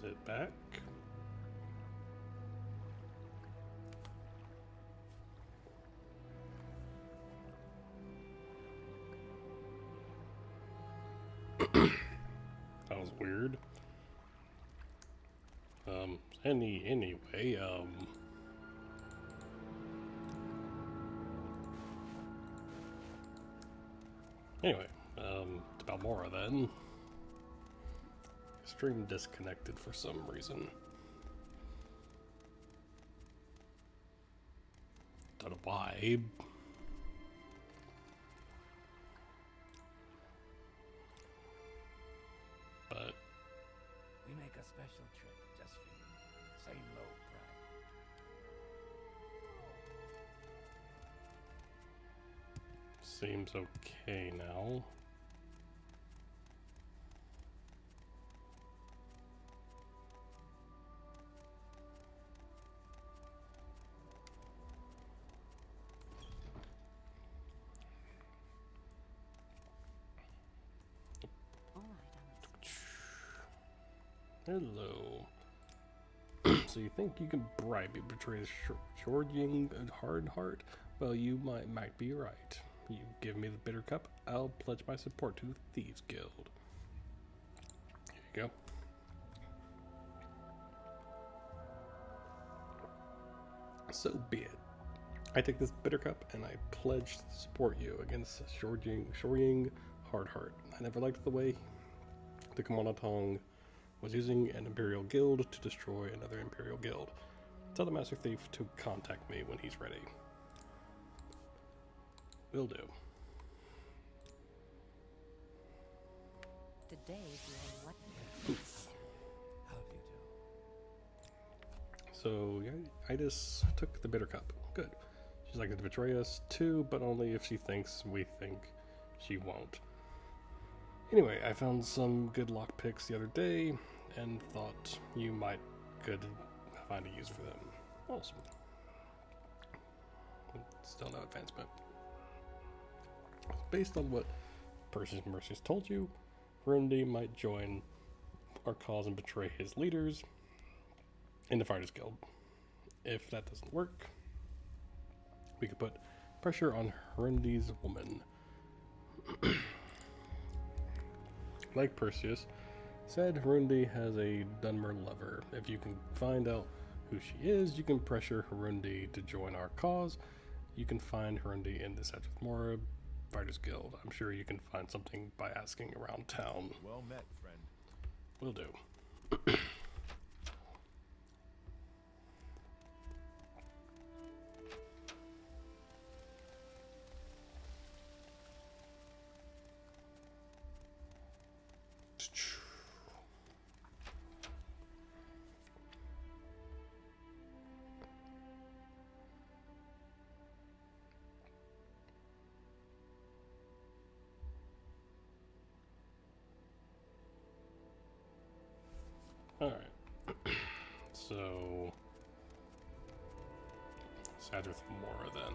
Sit back. That was weird. Anyway, it's about Mora then. Stream disconnected for some reason. Don't know why. But we make a special trip just for you. Say low price. seems okay now. Hello. So you think you can bribe me, betray Shordying and Hard Heart? Well, you might be right. You give me the bitter cup, I'll pledge my support to the Thieves Guild. Here you go. So be it. I take this bitter cup and I pledge to support you against Shordying Hard Heart. I never liked the way the Kamonatong was using an Imperial Guild to destroy another Imperial Guild. Tell the Master Thief to contact me when he's ready. Will do. Poof. How do you do? So, yeah, I just took the bitter cup. Good. She's likely to betray us too, but only if she thinks we think she won't. Anyway, I found some good lockpicks the other day and thought you could find a use for them. Awesome. Still no advancement. Based on what Percy's Mercy's told you, Rundi might join our cause and betray his leaders in the Fighters Guild. If that doesn't work, we could put pressure on Rundi's woman. Like Perseus said, Rundi has a Dunmer lover. If you can find out who she is, you can pressure Harundi to join our cause. You can find Harundi in the Sedge with Mora Fighters Guild. I'm sure you can find something by asking around town. Well met, friend. Will do. Alright. So Sedge with Mora then.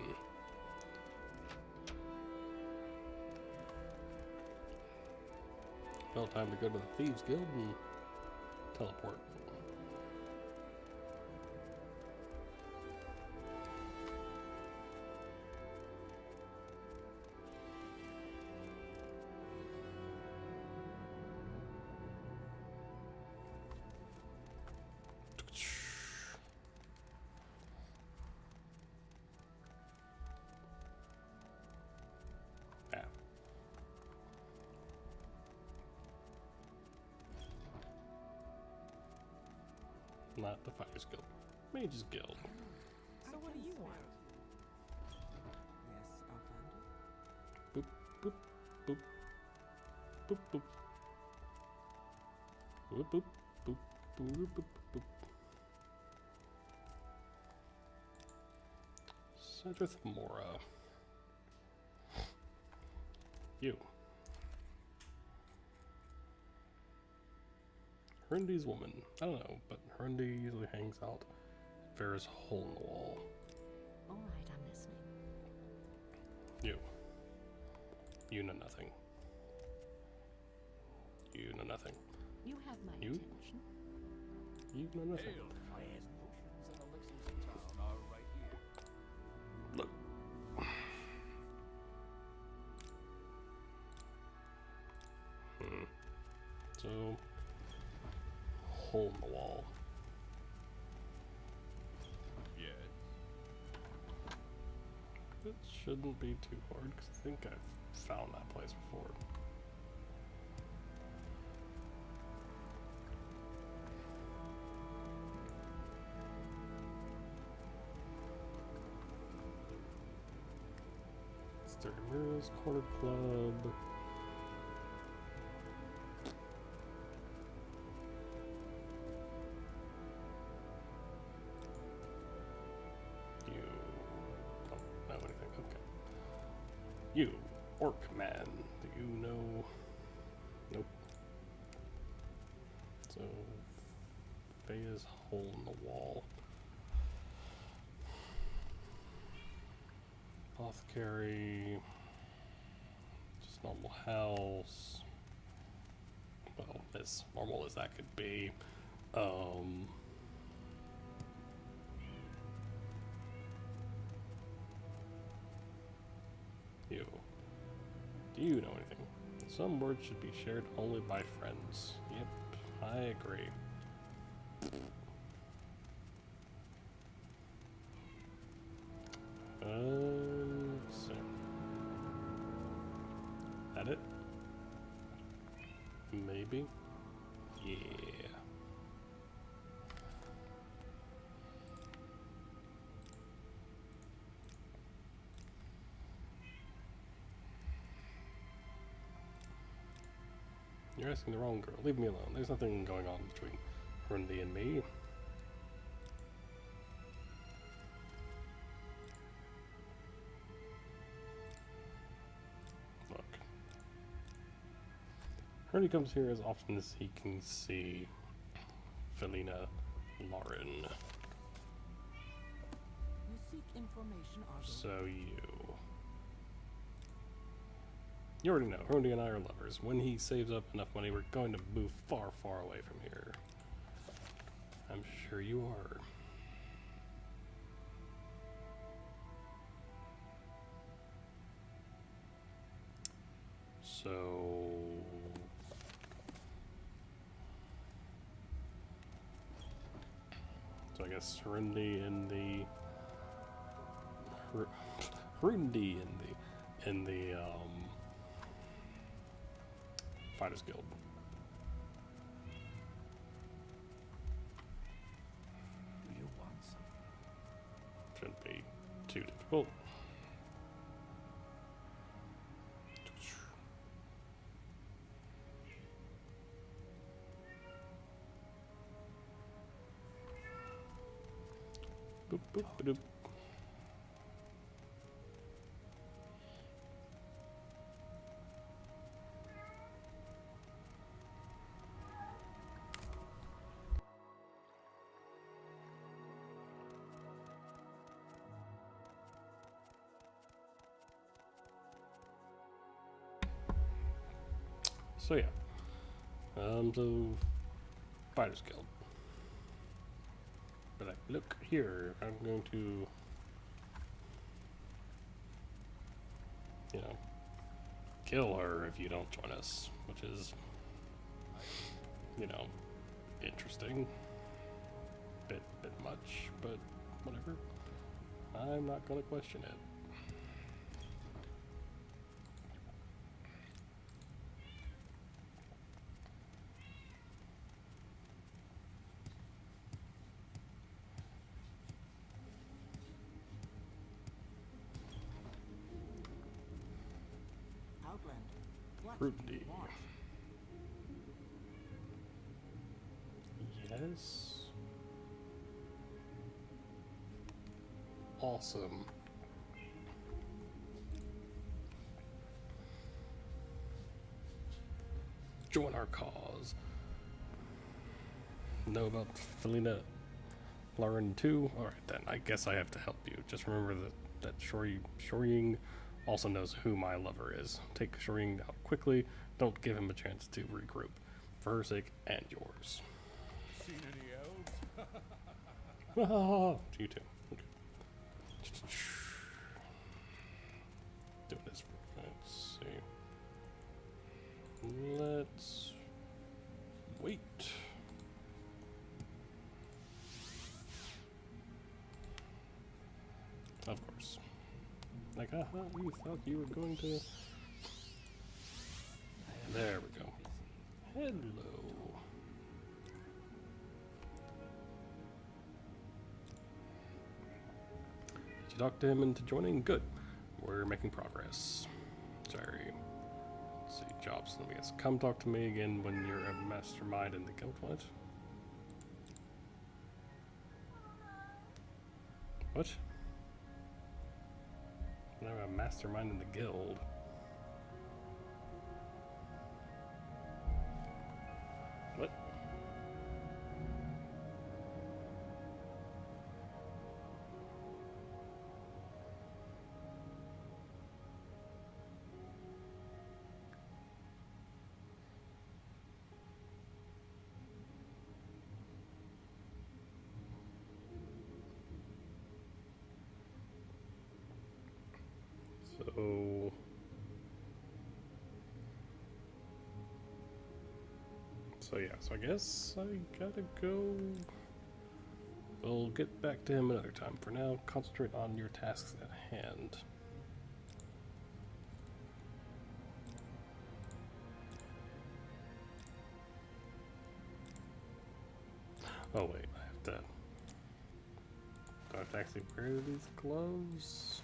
Well, time to go to the Thieves Guild and teleport. Not the Fighters Guild. Mages Guild. So what do you want? Yes, Boop, boop, boop. Boop, boop. Boop, boop, boop, boop, boop, boop, boop. Sedgeth Mora. You. Herundi's woman. I don't know, but Herundi usually hangs out at Farrah's hole in the wall. Alright, I'm listening. You. You know nothing. You know nothing. You have my You? attention. You know nothing. Finest potions and elixirs in town are right here. Look. So, hole in the wall. Yes. It shouldn't be too hard because I think I've found that place before. Sturdy Mirrors, Corner Club. You don't know anything. Okay. You, Orc Man. Do you know? Nope. So, Fea's hole in the wall. Apothecary. Just normal house. Well, as normal as that could be. You. Do you know anything? Some words should be shared only by friends. Yep, I agree. Let's see. That it? Maybe? Yeah. You're asking the wrong girl. Leave me alone. There's nothing going on between Rundy and me. Look. Rundy comes here as often as he can see Felina Lauren. You seek information on So you already know, Rundy and I are lovers. When he saves up enough money, we're going to move far, far away from here. I'm sure you are. So I guess Rundy in the Fighters Guild. Do you want some? Shouldn't be too difficult. Boop, boop, boop. So yeah, so Fighters Guild. But like, look here, I'm going to, you know, kill her if you don't join us, which is, you know, interesting. Bit much, but whatever. I'm not gonna question it. Outlander. What Fruity. do you want? Yes. Awesome. Join our cause. Know about Felina Lauren too? Alright then, I guess I have to help you. Just remember that Shorying also knows who my lover is. Take Shorying out quickly. Don't give him a chance to regroup. For her sake and yours. Seen any elves? Ah, you too. Okay. Do this. Let's see. Let's wait. Of course. Like, aha, you thought you were going to. There we go. Hello. Did you talk to him into joining? Good. We're making progress. Sorry. Let's see, jobs. Let me guess. Come talk to me again when you're a mastermind in the guild. What? What? When I'm a mastermind in the guild. What? So yeah, so I guess I gotta go. We'll get back to him another time. For now, concentrate on your tasks at hand. Oh wait, I have to... Do I have to actually wear these gloves?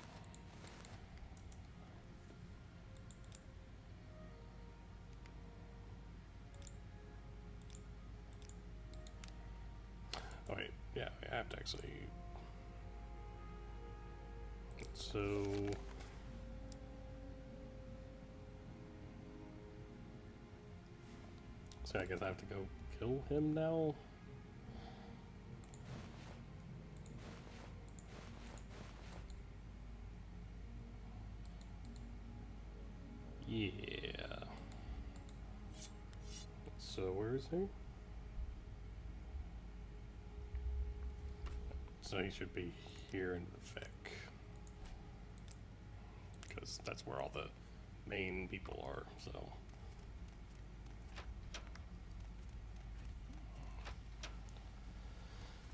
Oh wait, yeah, I have to actually... So... So I guess I have to go kill him now? Yeah. So where is he? So he should be here in the Vic. Because that's where all the main people are, so.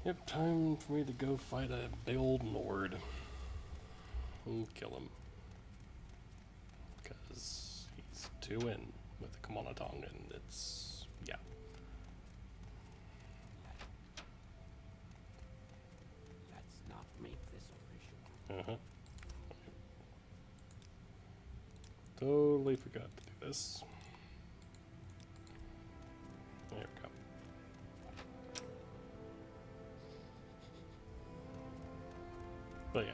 Yep, time for me to go fight a big old Nord. And kill him. Because he's 2 in with the Kamonatong, and it's, yeah. Let's not make this official. Uh-huh. Totally forgot to do this. There we go. But yeah.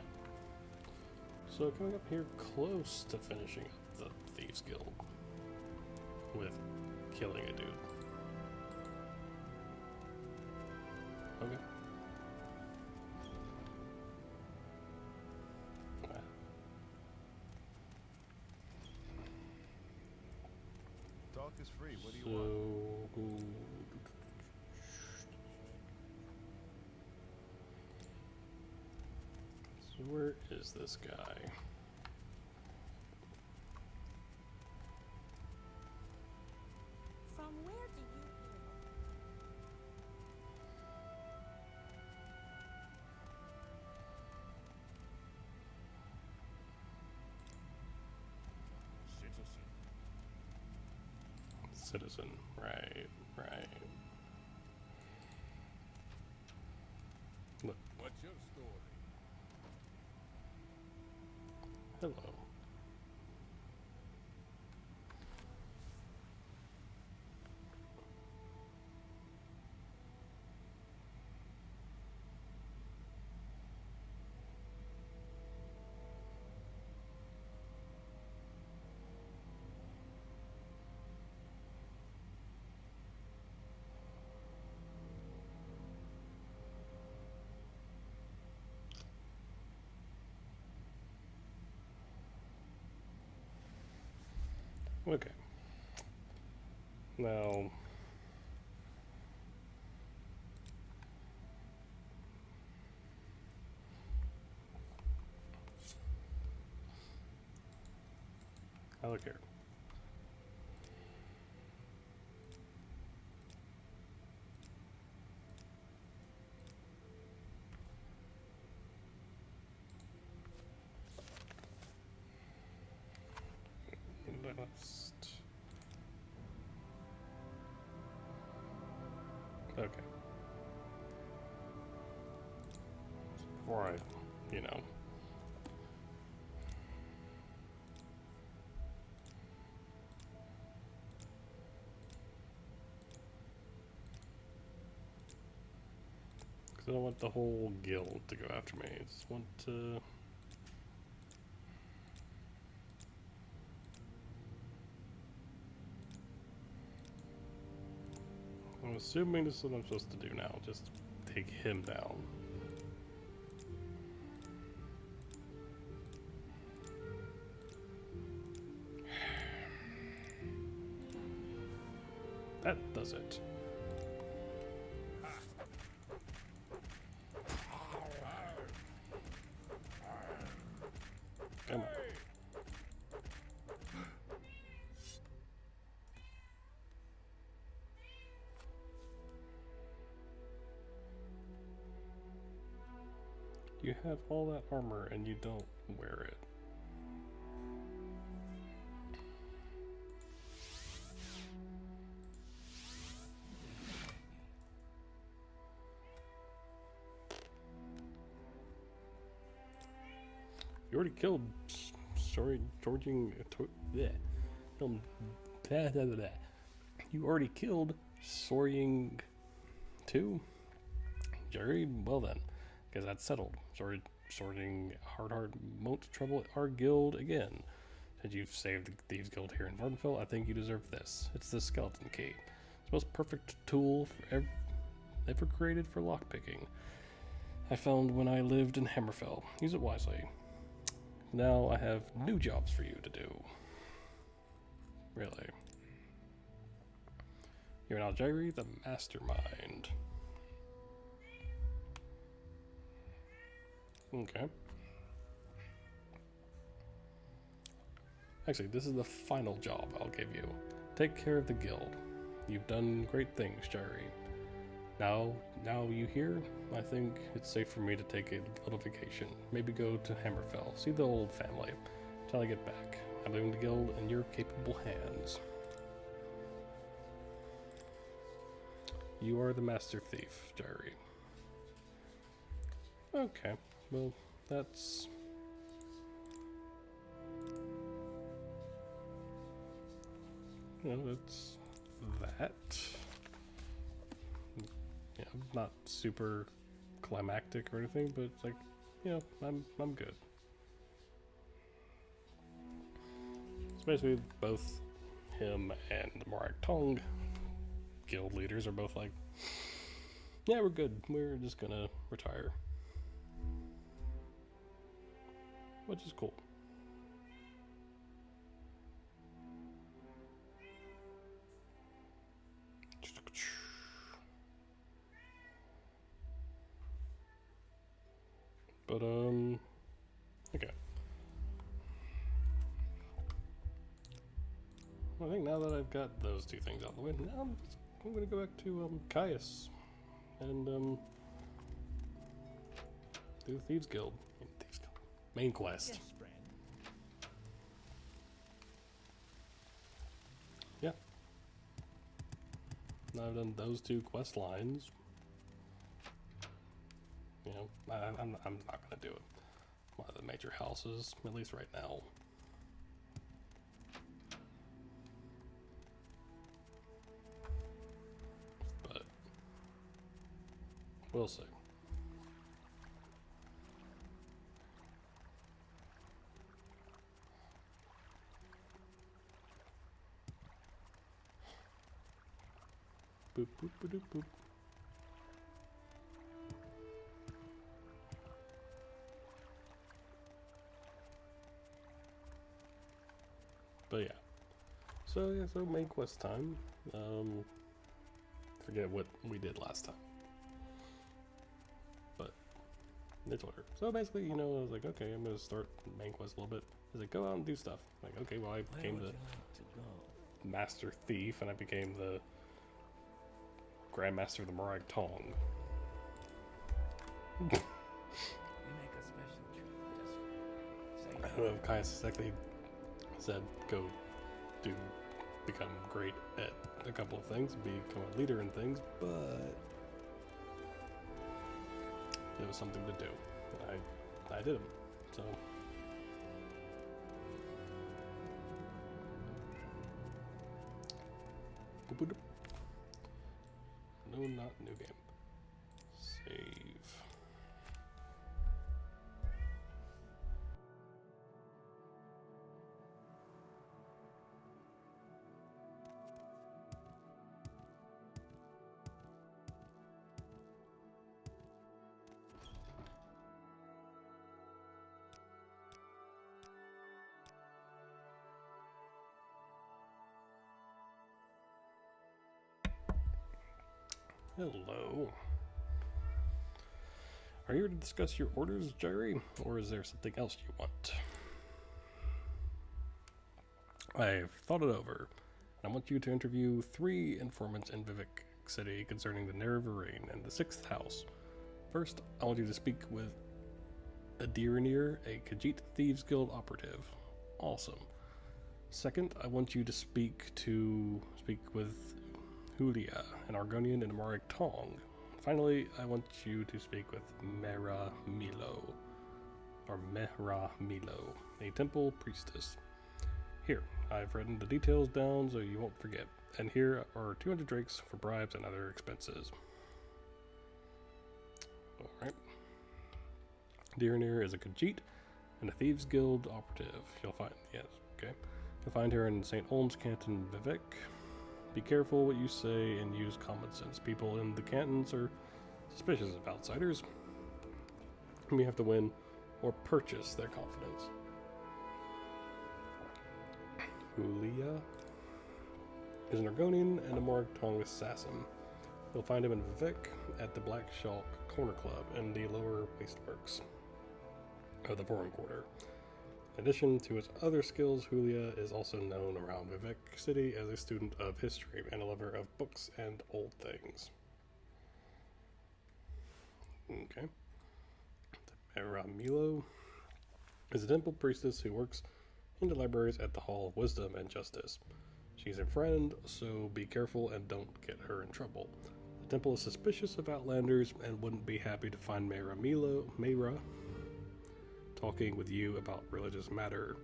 So coming up here close to finishing up the Thieves Guild with killing a dude. Okay. Talk is free. What do you want? So where is this guy? From where do you hail? Citizen. Right, right. Look. What's your story? Hello. Okay. Now, I look here. Last. Okay. Before I, you know. Because I don't want the whole guild to go after me. I just want to... I'm assuming this is what I'm supposed to do now. Just take him down. That does it. Come on. You have all that armor and you don't wear it. You already killed You already killed Sorying 2? Jerry? Well then, because that's settled. Sorting Hard won't trouble our guild again. Since you've saved the Thieves Guild here in Vardenfell, I think you deserve this. It's the skeleton key. It's the most perfect tool ever created for lockpicking. I found when I lived in Hammerfell. Use it wisely. Now I have new jobs for you to do. Really. You're now Jerry, the mastermind. Okay. Actually, this is the final job I'll give you. Take care of the guild. You've done great things, Jerry. Now you here, I think it's safe for me to take a little vacation. Maybe go to Hammerfell, see the old family, till I get back. I'm leaving the guild in your capable hands. You are the master thief, Jerry. Okay, well, that's... that's that. Yeah, not super climactic or anything, but it's like, I'm good. So basically, both him and the Morak Tong guild leaders are both like, yeah, we're good. We're just gonna retire. Which is cool. But, okay. I think now that I've got those two things out of the way, now I'm gonna go back to, Caius. And, do the Thieves Guild. Main quest. Yes, friend. Yeah. Now I've done those two quest lines. I'm not gonna do it. One of the major houses, at least right now. But we'll see. Boop boop boop boop boop. But yeah. So main quest time. Forget what we did last time. But Nittler. So basically, you know, I was like, okay, I'm gonna start main quest a little bit. I was like, go out and do stuff. Like, okay, well, I Where became would the you like to go? master thief, and I became the grandmaster of the Morag Tong. We make a special trip just for you. Say I don't know if Caius exactly said go become great at a couple of things, become a leader in things, but it was something to do. I did them. So boop-a-doop. No, not new game. Save. Hello. Are you here to discuss your orders, Jerry, or is there something else you want? I've thought it over, and I want you to interview 3 informants in Vivek City concerning the Nerevarine and the 6th house. First, I want you to speak with Adiranir, a Khajiit Thieves Guild operative. Awesome. Second, I want you to speak with Julia, an Argonian and a Morag Tong. Finally, I want you to speak with Mera Milo, a temple priestess. Here, I've written the details down so you won't forget. And here are 200 drakes for bribes and other expenses. Alright. Diranir is a Khajiit and a Thieves Guild operative. You'll find her in St. Olm's Canton, Vivek. Be careful what you say and use common sense. People in the cantons are suspicious of outsiders. We have to win or purchase their confidence. Julia is an Argonian and a Morag Tong assassin. You'll find him in Vivek at the Black Shalk Corner Club in the lower wasteworks of the Foreign Quarter. In addition to his other skills, Julia is also known around Vivek City as a student of history and a lover of books and old things. Okay. Mera Milo is a temple priestess who works in the libraries at the Hall of Wisdom and Justice. She's a friend, so be careful and don't get her in trouble. The temple is suspicious of outlanders and wouldn't be happy to find Mera talking with you about religious matters.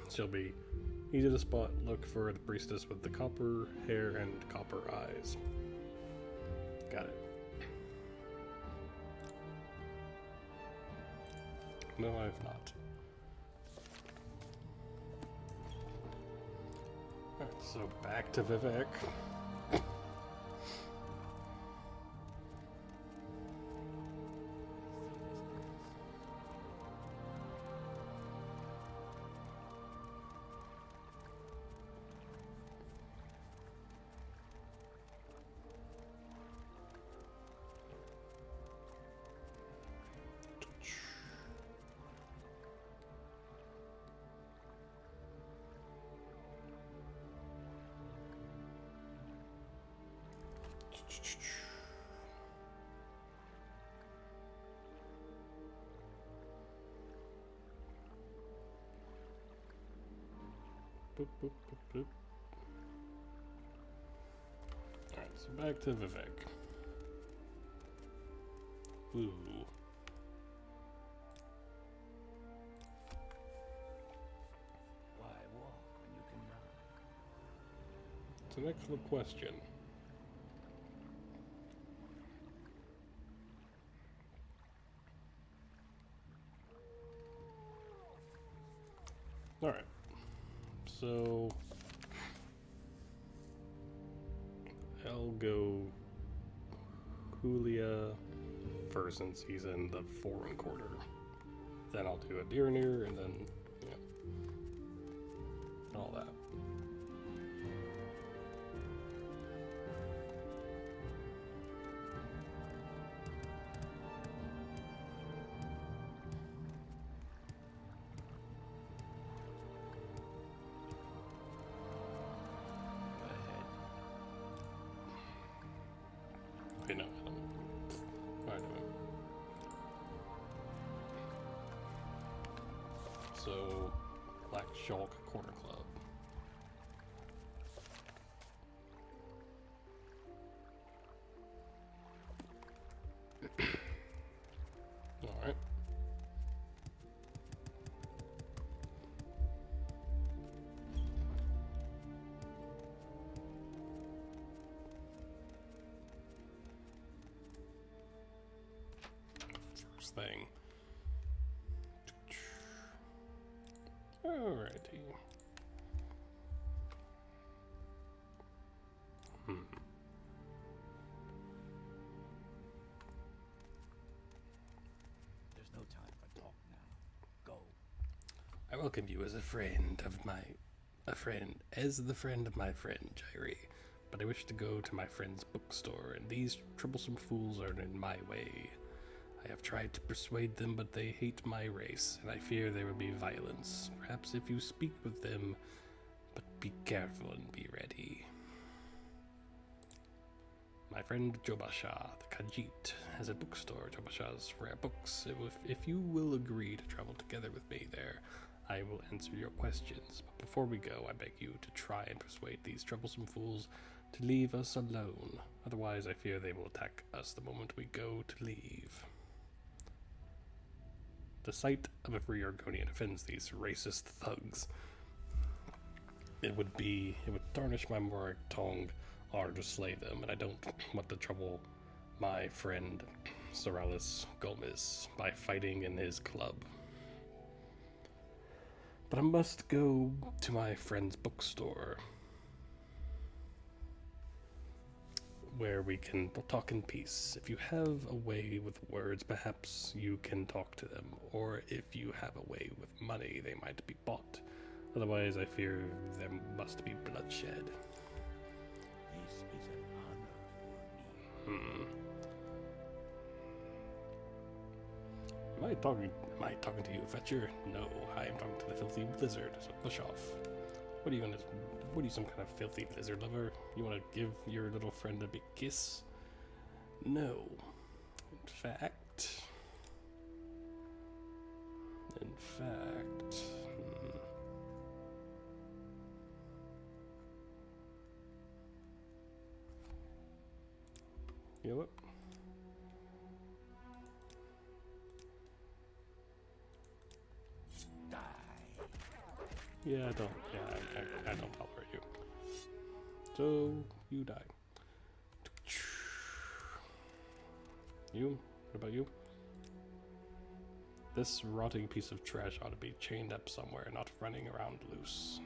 She'll be easy to spot. Look for the priestess with the copper hair and copper eyes. Got it. No, I've not. Alright, so back to Vivek. Boop, boop, boop, boop. Alright, so back to Vivek. Ooh. Why walk when you can run? It's an excellent question. Alright. So I'll go Julia first since he's in the Foreign Quarter. Then I'll do a Diranir and then, all that. Okay, no, I don't. Alright, anyway. So, Black Shulk Corner Club. Alright. First thing. Alrighty. There's no time for talk now. Go. I welcome you as a friend of my... as the friend of my friend, Jairi. But I wish to go to my friend's bookstore, and these troublesome fools are in my way. I have tried to persuade them, but they hate my race, and I fear there will be violence. Perhaps if you speak with them, but be careful and be ready. My friend Jobasha, the Khajiit, has a bookstore, Jobasha's Rare Books. If you will agree to travel together with me there, I will answer your questions. But before we go, I beg you to try and persuade these troublesome fools to leave us alone. Otherwise, I fear they will attack us the moment we go to leave. The sight of a free Argonian offends these racist thugs. It would tarnish my Morik tongue honor to slay them, and I don't want to trouble my friend Soralis Gomez by fighting in his club. But I must go to my friend's bookstore, where we can talk in peace. If you have a way with words, perhaps you can talk to them. Or if you have a way with money, they might be bought. Otherwise, I fear there must be bloodshed. This is an honor for me. Am I talking to you, Fetcher? No, I am talking to the filthy lizard, so push off. What are you, some kind of filthy lizard lover? You want to give your little friend a big kiss? No. In fact... You know what? Die. Yeah, I don't. Yeah, I don't tolerate you. So you die. You? What about you? This rotting piece of trash ought to be chained up somewhere, not running around loose.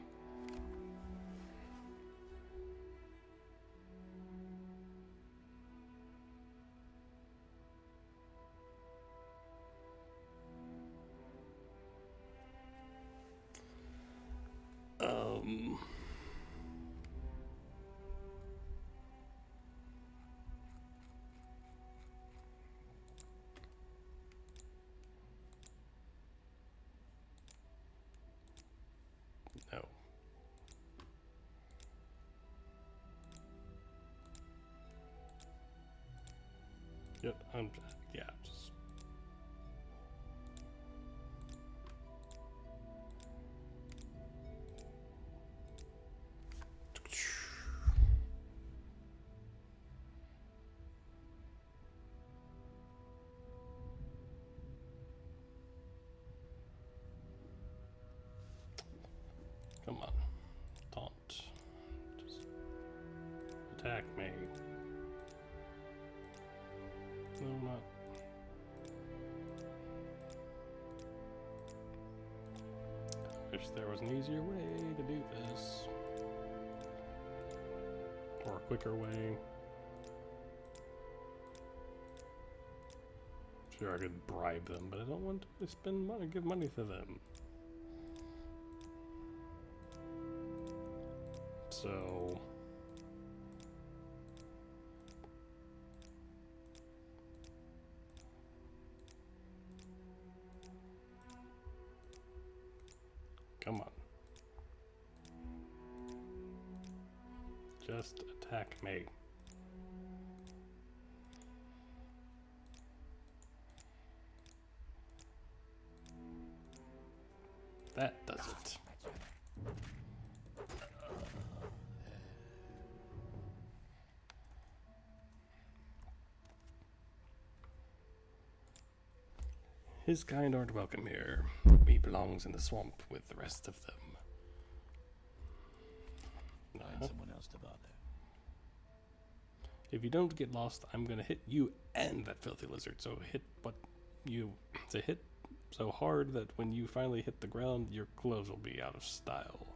No. Yep, yeah, just... Come on. Taunt. Just attack me. No, not. Wish there was an easier way to do this. Or a quicker way. Sure, I could bribe them, but I don't want to spend money, give money to them. So... Come on. Just attack me. That does it. His kind aren't welcome here. He belongs in the swamp with the rest of them. Find someone else to bother. If you don't get lost, I'm gonna hit you and that filthy lizard. So hit so hard that when you finally hit the ground, your clothes will be out of style.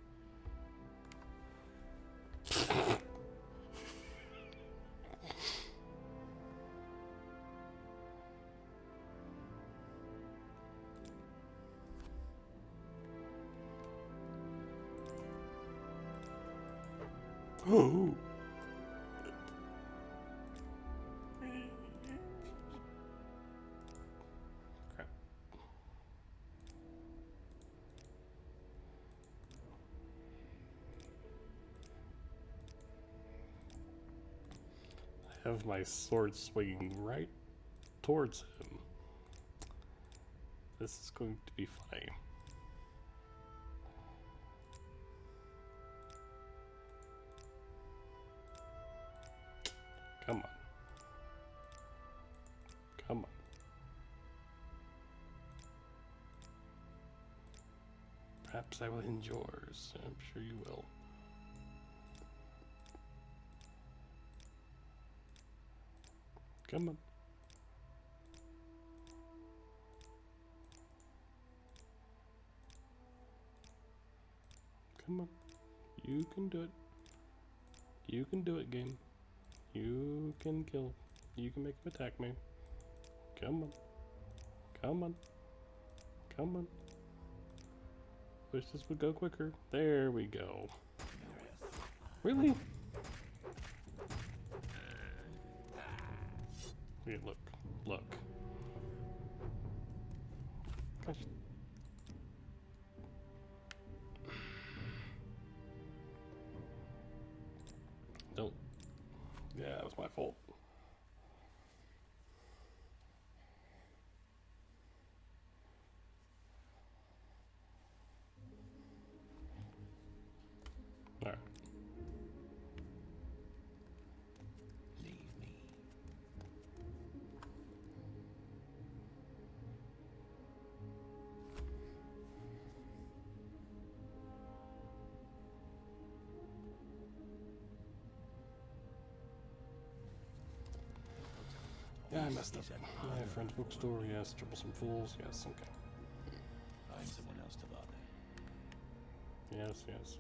Oh. Crap. I have my sword swinging right towards him. This is going to be funny. Come on. Come on. Perhaps I will end yours. I'm sure you will. Come on. Come on. You can do it. You can do it, game. You can kill. You can make him attack me. Come on. Come on. Come on. Wish this would go quicker. There we go. Really? Wait, look. Look. Gosh. Don't. Yeah, that was my fault. All right. Leave me. Yeah, I messed up. My friend's bookstore, yes. Troublesome fools, yes. Okay. Find someone else to bother. Yes, yes.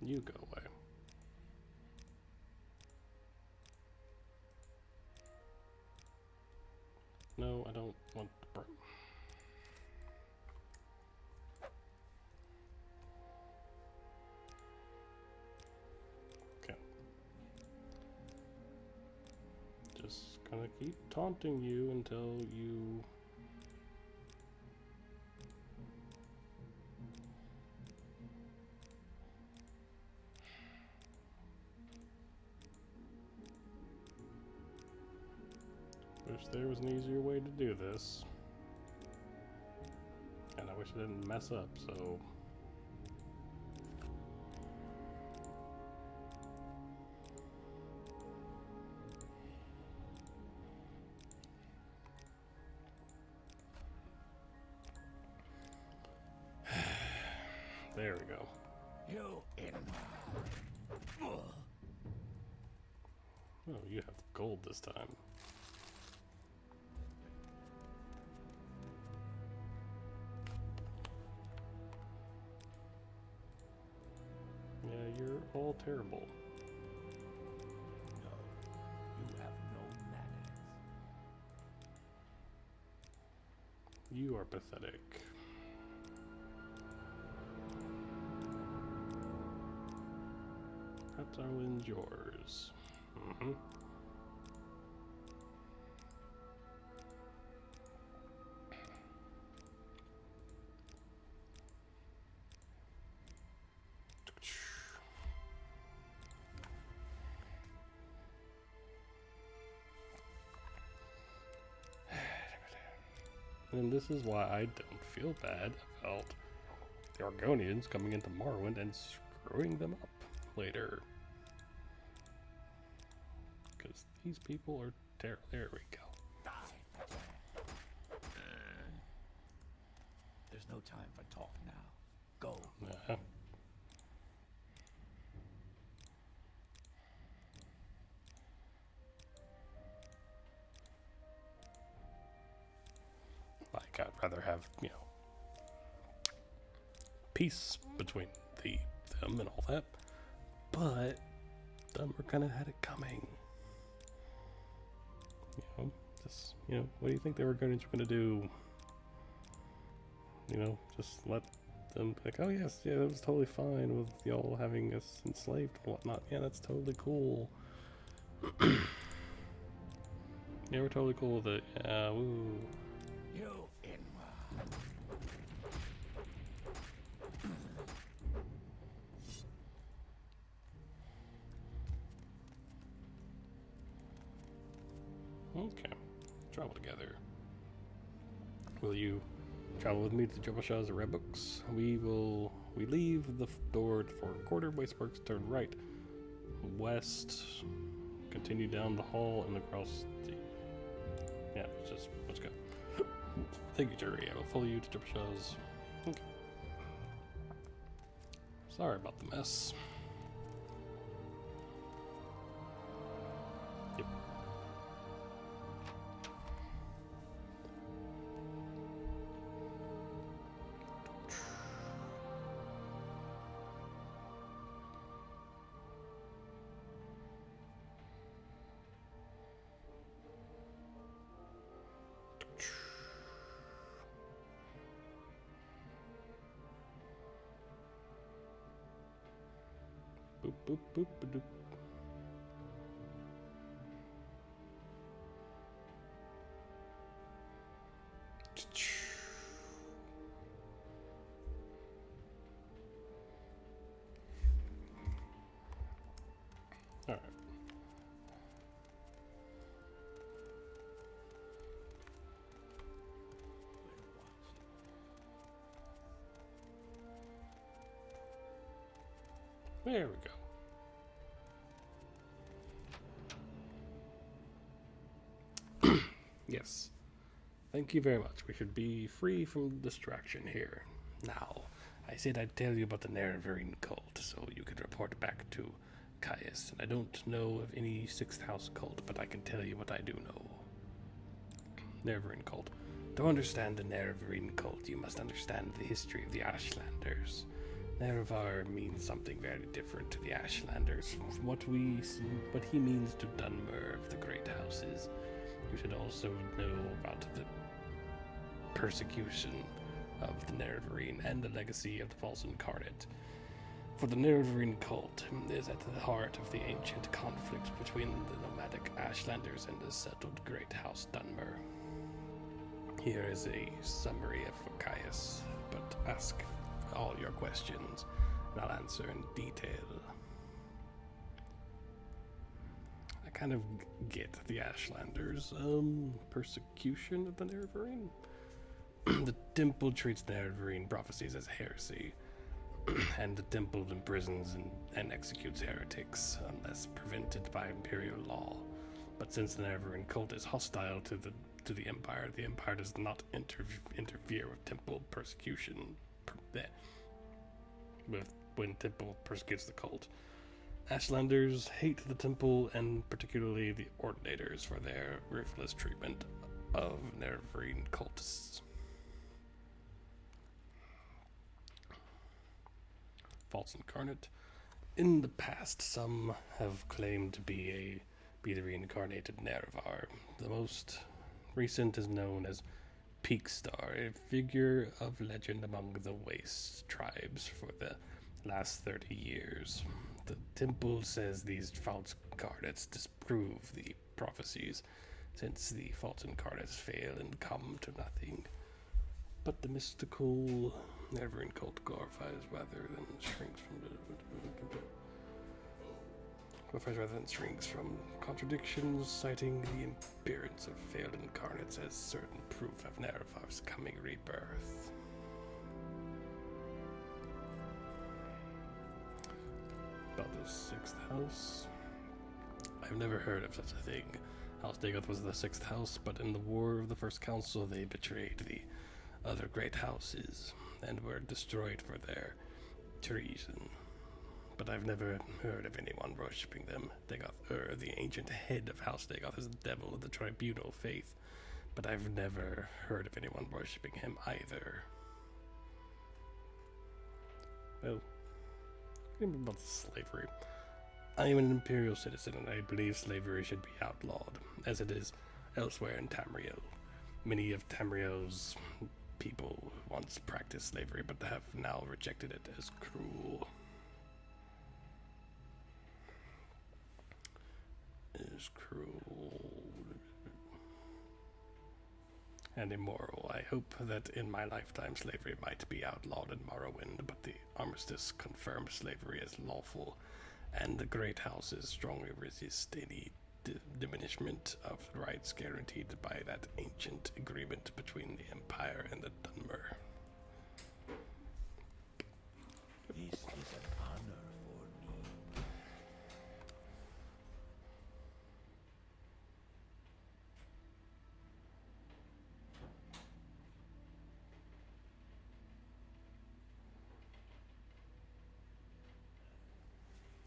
You go away. No, I don't want to burn. Okay. Just gonna keep taunting you until you... Wish there was an easier way to do this. And I wish I didn't mess up, so... There we go. You in. Oh, you have gold this time. Yeah, you're all terrible. No, you have no manners. You are pathetic. Perhaps I will end yours. Mm-hmm. And this is why I don't feel bad about the Argonians coming into Morrowind and screwing them up later. Because these people are terrible. There we go. There's no time for talk now. Go. Like, I'd rather have, peace between them and all that. But Dunmer kind of had it coming. What do you think the Argonians were going to do? Just let them be like, oh yes, yeah, that was totally fine with y'all having us enslaved and whatnot. Yeah, that's totally cool. Yeah, we're totally cool with it. Yeah, woo. You Inwa. Okay. Travel together. Will you travel with me to Jabashah's Red Books? We leave the door for a quarter, Wasteworks, turn right, west, continue down the hall and across the... Yeah, let's go. Thank you, Jerry. I will follow you to Jabashah's. Okay. Sorry about the mess. Yep. Boop, boop, boop, ba-doop. All right. There we go. Yes. Thank you very much. We should be free from distraction here. Now, I said I'd tell you about the Nerevarine cult, so you could report back to Caius. And I don't know of any Sixth House cult, but I can tell you what I do know. Nerevarine cult. To understand the Nerevarine cult, you must understand the history of the Ashlanders. Nerevar means something very different to the Ashlanders from what he means to Dunmer of the Great Houses. You should also know about the persecution of the Nerevarine and the legacy of the False Incarnate. For the Nerevarine cult is at the heart of the ancient conflict between the nomadic Ashlanders and the settled Great House Dunmer. Here is a summary of Caius, but ask all your questions, and I'll answer in detail. I kind of get the Ashlanders' persecution of the Nerevarine. The temple treats Nerevarine prophecies as heresy, and the temple imprisons and executes heretics unless prevented by imperial law. But since the Nerevarine cult is hostile to the Empire does not interfere with temple persecution. When temple persecutes the cult. Ashlanders hate the temple and particularly the ordinators for their ruthless treatment of Nerevarine cultists. False Incarnate. In the past, some have claimed to be the reincarnated Nerevar. The most recent is known as Peakstar, a figure of legend among the Waste tribes for the last 30 years. The temple says these false incarnates disprove the prophecies, since the false incarnates fail and come to nothing. But the mystical Nerevarine cult glorifies rather than shrinks from the Professor Reverend strings from contradictions, citing the appearance of failed incarnates as certain proof of Nerevar's coming rebirth. About the 6th house. I've never heard of such a thing. House Dagoth was the 6th house, but in the War of the First Council they betrayed the other great houses and were destroyed for their treason. But I've never heard of anyone worshipping them. Dagoth the ancient head of House Dagoth, is the devil of the tribunal faith, but I've never heard of anyone worshipping him either. Well, about slavery. I am an imperial citizen, and I believe slavery should be outlawed, as it is elsewhere in Tamriel. Many of Tamriel's people once practiced slavery, but have now rejected it as cruel. And immoral. I hope that in my lifetime slavery might be outlawed in Morrowind, but the armistice confirms slavery as lawful, and the great houses strongly resist any diminishment of rights guaranteed by that ancient agreement between the Empire and the Dunmer. This is an honor for me.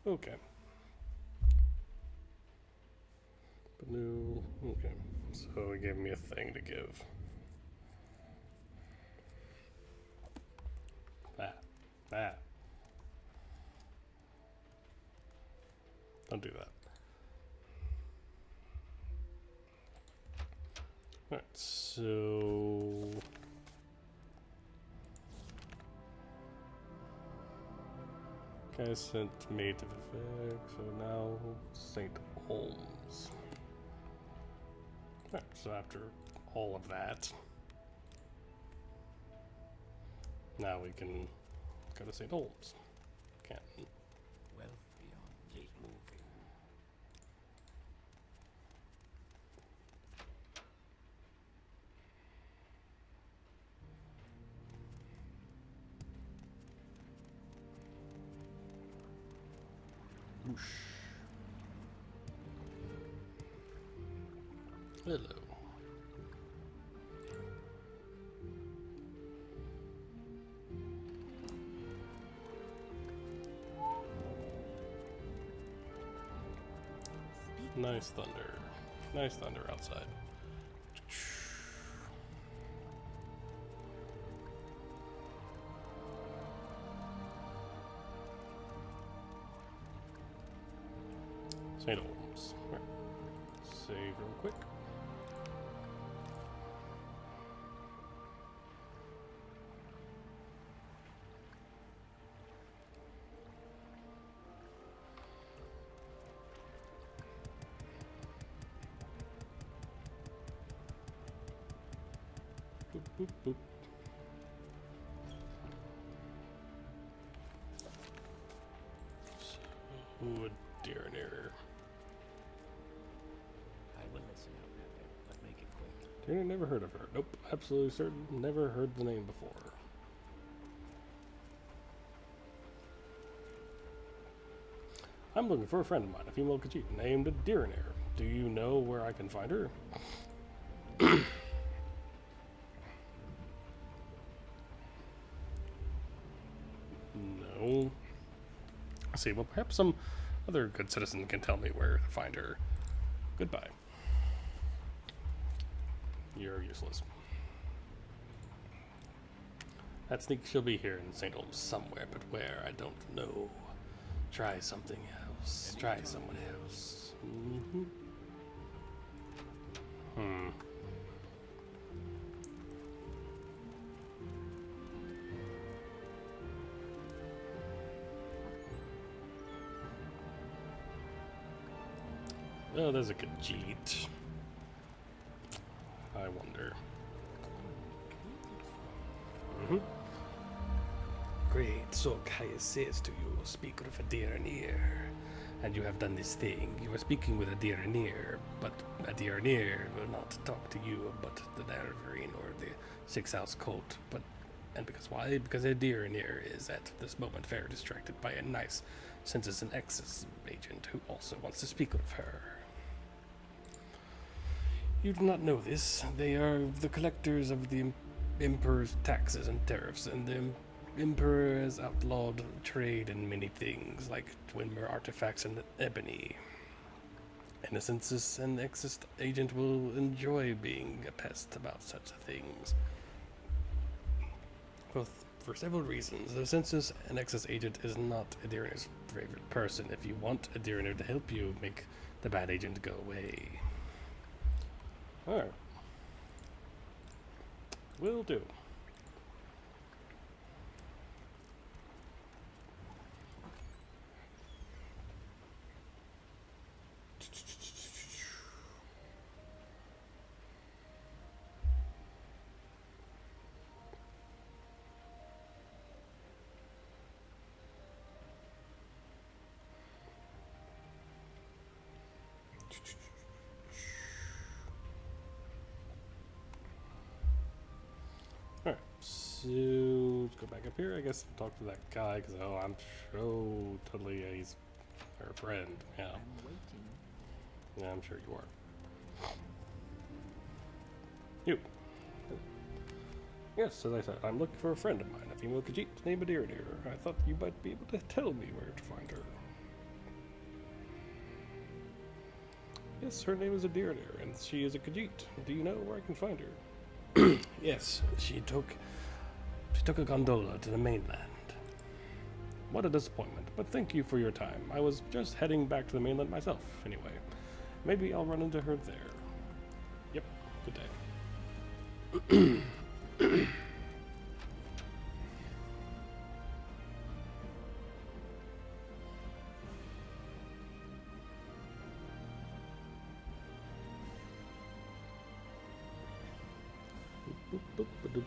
Okay. But no, okay. So he gave me a thing to give. That. Don't do that. Alright, so... Okay, sent made to effect, so now St. Holmes. Alright, so after all of that, now we can go to St. Holmes. Canton. Wealth beyond gate moving. Whoosh. Hello. Nice thunder. Nice thunder outside. St. Holmes. Right. Save real quick. Boop, boop, boop. So, a deer near. I will listen out there, but make it quick. Deer never heard of her. Nope, absolutely certain. Never heard the name before. I'm looking for a friend of mine, a female Khajiit named Deernair. Do you know where I can find her? No. Let's see, well, perhaps some other good citizen can tell me where to find her. Goodbye. You're useless. That sneak she'll be here in St. Holmes somewhere, but where, I don't know. Try something else. Try someone else. Mm-hmm. Oh, there's a Khajiit. I wonder. Great, so Kaya says to you, speaker of a dear near. and you have done this thing. You are speaking with a Diranir, but a Diranir will not talk to you but the Nerevarine or the Sixth House cult. And because why? Because a Diranir is at this moment very distracted by a nice Census and Excess agent who also wants to speak with her. You do not know this. They are the collectors of the Emperor's taxes and tariffs, and the Emperor has outlawed trade in many things, like Twinmer artifacts and ebony. And a Census and Excess agent will enjoy being a pest about such things. Well, for several reasons. The Census and Excess agent is not Adiranir's favorite person. If you want Adiranir to help you make the bad agent go away. Alright. Will do. Alright, so let's go back up here. I guess talk to that guy, because I'm so totally he's her friend. Yeah. I'm waiting. Yeah, I'm sure you are. You. Yes, as I said, I'm looking for a friend of mine, a female Khajiit named Adiranir. I thought you might be able to tell me where to find her. Yes, her name is Adiranir, and she is a Khajiit. Do you know where I can find her? Yes, she took a gondola to the mainland. What a disappointment, but thank you for your time. I was just heading back to the mainland myself, anyway. Maybe I'll run into her there. Yep, good day. Boop, boop, ba-doop.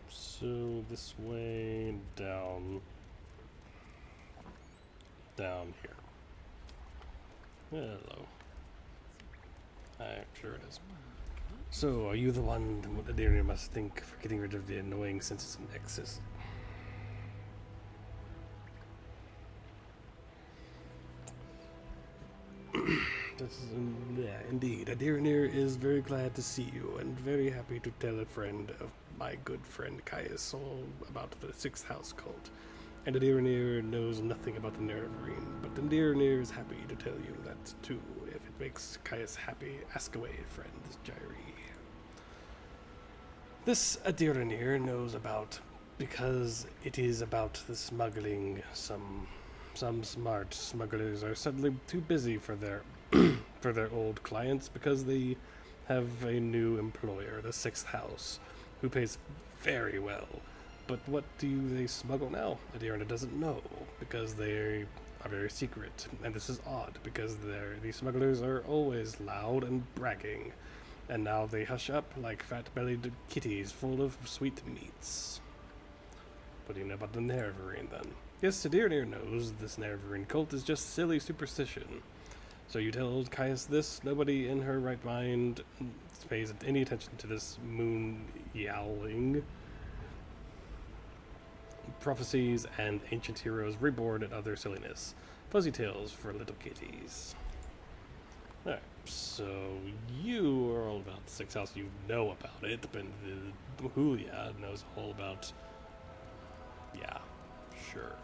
So this way down here. Hello. I'm sure it is. So, are you the one that Adiranir must think for getting rid of the annoying Census and Excess? Yeah, indeed. Adiranir is very glad to see you and very happy to tell a friend of my good friend Caius all about the Sixth House cult. And Adiranir knows nothing about the Nerevarine, but Adiranir is happy to tell you that too. If it makes Caius happy, ask away, friend Jairi. This Adiranir knows about because it is about the smuggling. Some smart smugglers are suddenly too busy for their for their old clients because they have a new employer, the Sixth House, who pays very well. But what do they smuggle now? Adiranir doesn't know because they are very secret, and this is odd because these smugglers are always loud and bragging. And now they hush up like fat-bellied kitties full of sweet meats. What do you know about the Nerevarine, then? Yes, Adiranir knows this Nerevarine cult is just silly superstition. So you tell old Caius this? Nobody in her right mind pays any attention to this moon-yowling. Prophecies and ancient heroes reborn and other silliness. Fuzzy tales for little kitties. Alright, so you are all about the Sixth House. You know about it, but Hulia knows all about... Yeah, sure.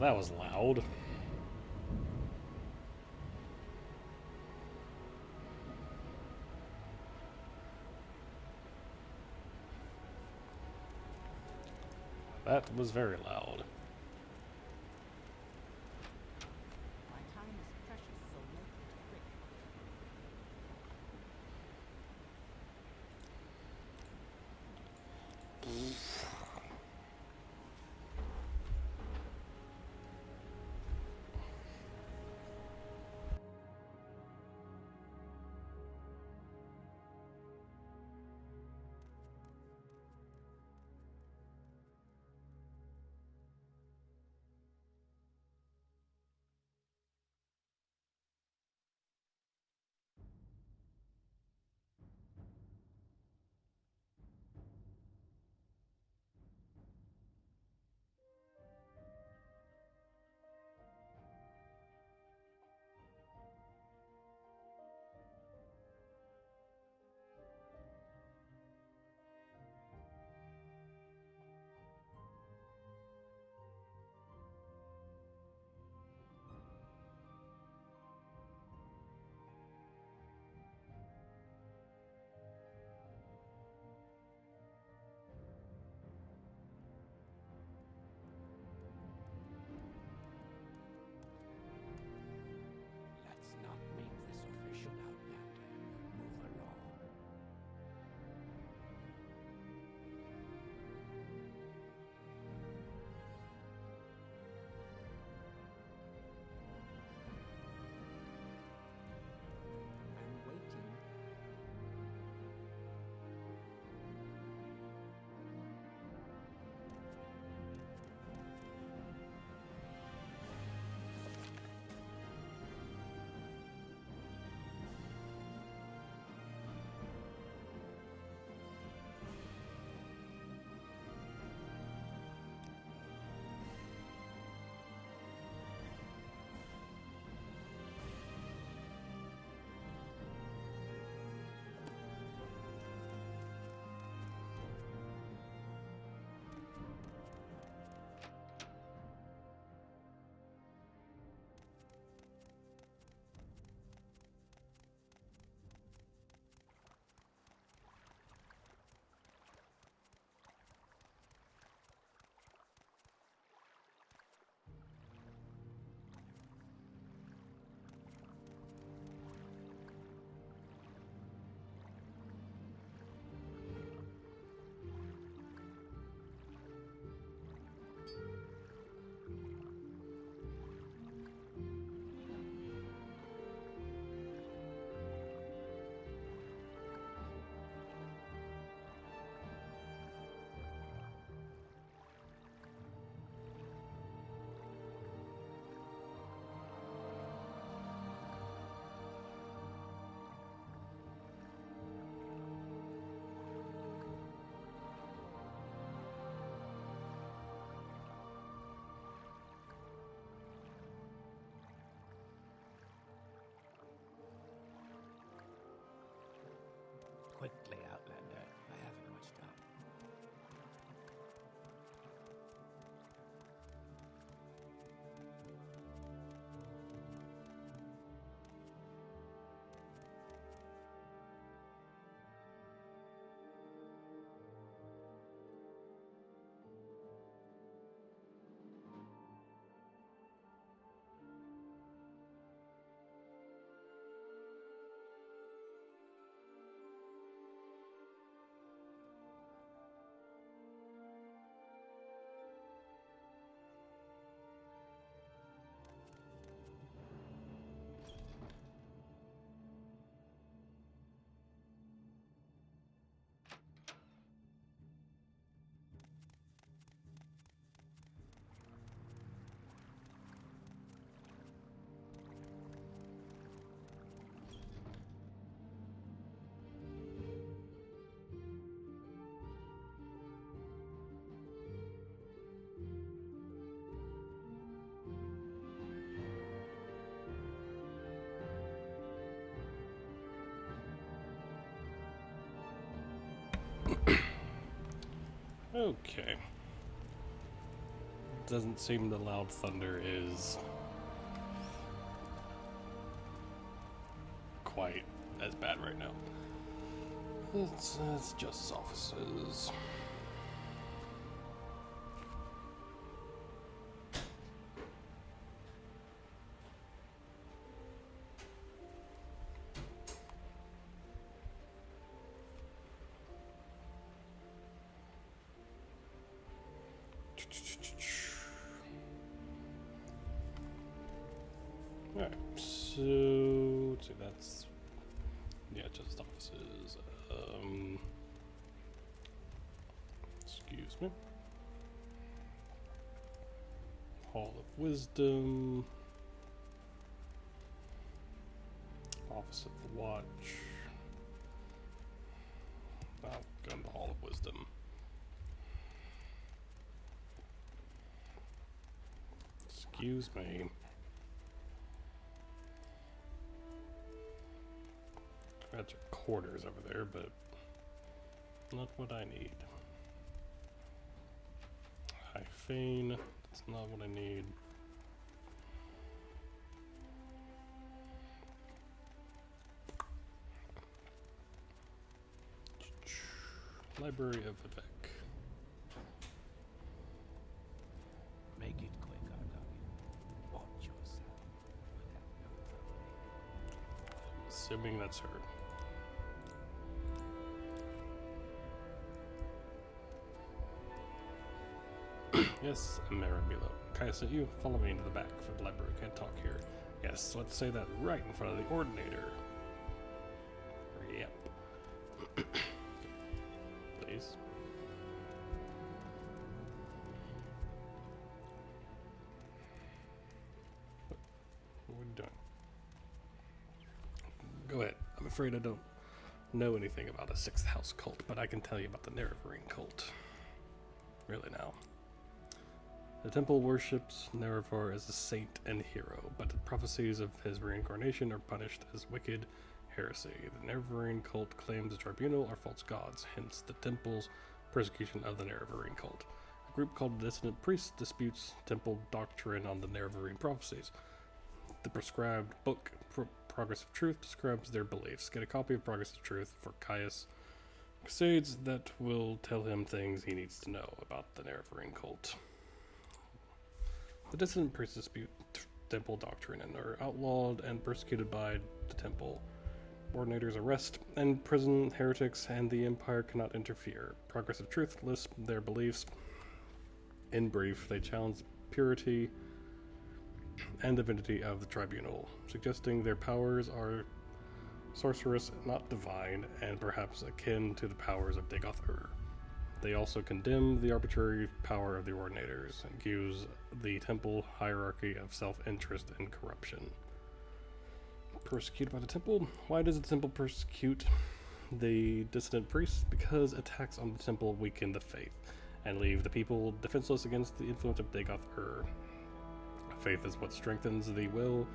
That was loud. That was very loud. My time is precious, so make it quick. Let's not make this official, Outlander. Move along. I'm waiting. Quickly, Outlander. I haven't much time. Okay. doesn't seem the loud thunder is quite as bad right now. It's just offices. Alright, so let's see, that's just offices. Excuse me. Hall of Wisdom. Office of the Watch. I'll go to the Hall of Wisdom. Excuse me. That's your quarters over there, but not what I need. High Fane, that's not what I need. Library of Vivek. Make it quick, RW. Watch yourself. We'll have no company. Assuming that's her. Yes, Maramilo. Kaya sent you. Follow me into the back for the library. Can't talk here. Yes, let's say that right in front of the ordinator. Yep. Please. What are we doing? Go ahead. I'm afraid I don't know anything about a sixth house cult, but I can tell you about the Nerevarine cult. Really now. The temple worships Nerevar as a saint and hero, but the prophecies of his reincarnation are punished as wicked heresy. The Nerevarine cult claims the tribunal are false gods, hence the temple's persecution of the Nerevarine cult. A group called the Dissident Priests disputes temple doctrine on the Nerevarine prophecies. The prescribed book, Progress of Truth, describes their beliefs. Get a copy of Progress of Truth for Caius Crusades that will tell him things he needs to know about the Nerevarine cult. The Dissident Priests dispute temple doctrine and are outlawed and persecuted by the temple. Ordinators arrest and imprison heretics, and the Empire cannot interfere. Progress of Truth lists their beliefs. In brief, they challenge the purity and divinity of the tribunal, suggesting their powers are sorcerous, not divine, and perhaps akin to the powers of Dagoth-Ur. They also condemn the arbitrary power of the Ordinators and accuse the temple hierarchy of self-interest and corruption. Persecuted by the temple? Why does the temple persecute the dissident priests? Because attacks on the temple weaken the faith and leave the people defenseless against the influence of Dagoth-Ur. Faith is what strengthens the will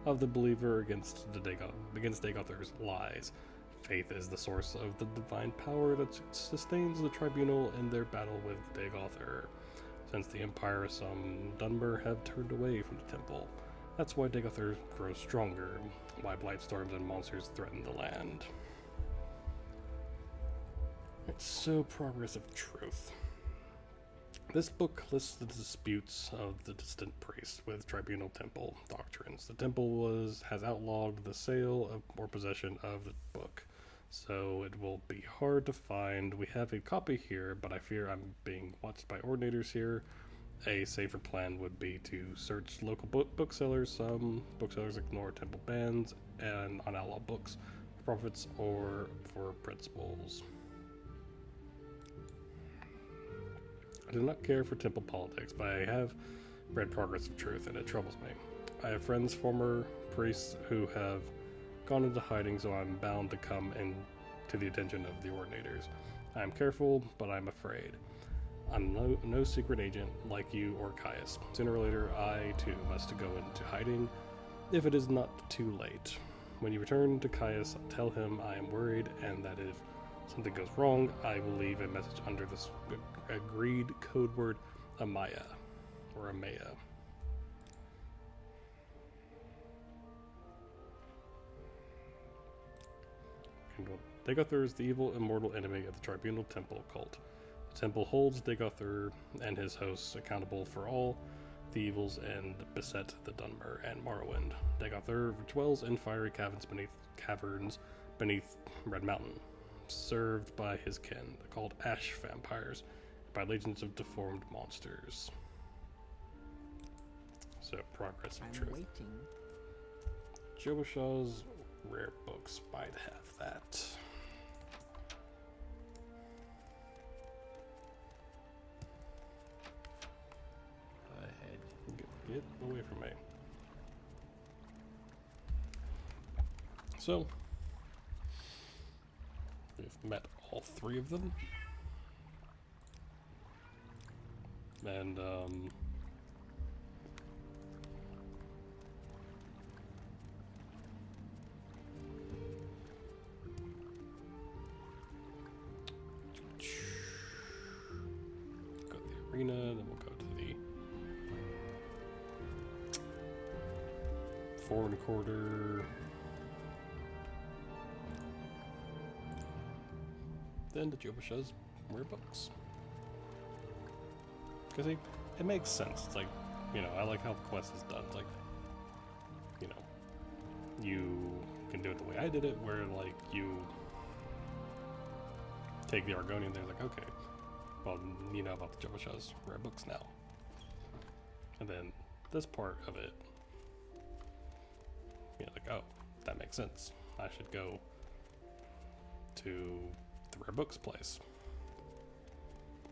of the believer against Dagoth-Ur's lies. Faith is the source of the divine power that sustains the tribunal in their battle with Dagoth-Ur. Since the Empire, some Dunmer have turned away from the temple. That's why Dagoth-Ur grows stronger, why blightstorms and monsters threaten the land. So, Progress of Truth. This book lists the disputes of the distant priests with tribunal temple doctrines. The temple has outlawed the sale of or possession of the book, so it will be hard to find. We have a copy here, but I fear I'm being watched by ordinators here. A safer plan would be to search local booksellers. Some booksellers ignore temple bans and on outlaw books, for profits or for principles. I do not care for temple politics, but I have read Progress of Truth, and it troubles me. I have friends, former priests, who have gone into hiding, so I'm bound to come in to the attention of the ordinators. I am careful, but I'm afraid. I'm no secret agent like you or Caius. Sooner or later, I too must go into hiding, if it is not too late. When you return to Caius, tell him I am worried, and that if something goes wrong, I will leave a message under this agreed code word, Amaya. or a Maya. Dagothr is the evil, immortal enemy of the Tribunal Temple cult. The temple holds Dagothr and his hosts accountable for all the evils and beset the Dunmer and Morrowind. Dagothr dwells in fiery caverns beneath Red Mountain, served by his kin, called ash vampires, by legions of deformed monsters. So, progress of I'm truth. waiting. Jobashaw's rare books might have that. Go ahead. Get away from me. So, we've met all three of them. And, go to the arena, then we'll go to the foreign quarter. Then to Jobashaw's rare books. Because it makes sense. It's like, you know, I like how the quest is done. It's like, you know, you can do it the way I did it, where, like, you take the Argonian, they're like, okay, well, you know about the Jobashaw's rare books now. And then this part of it, you know, like, oh, that makes sense. I should go to the rare books place.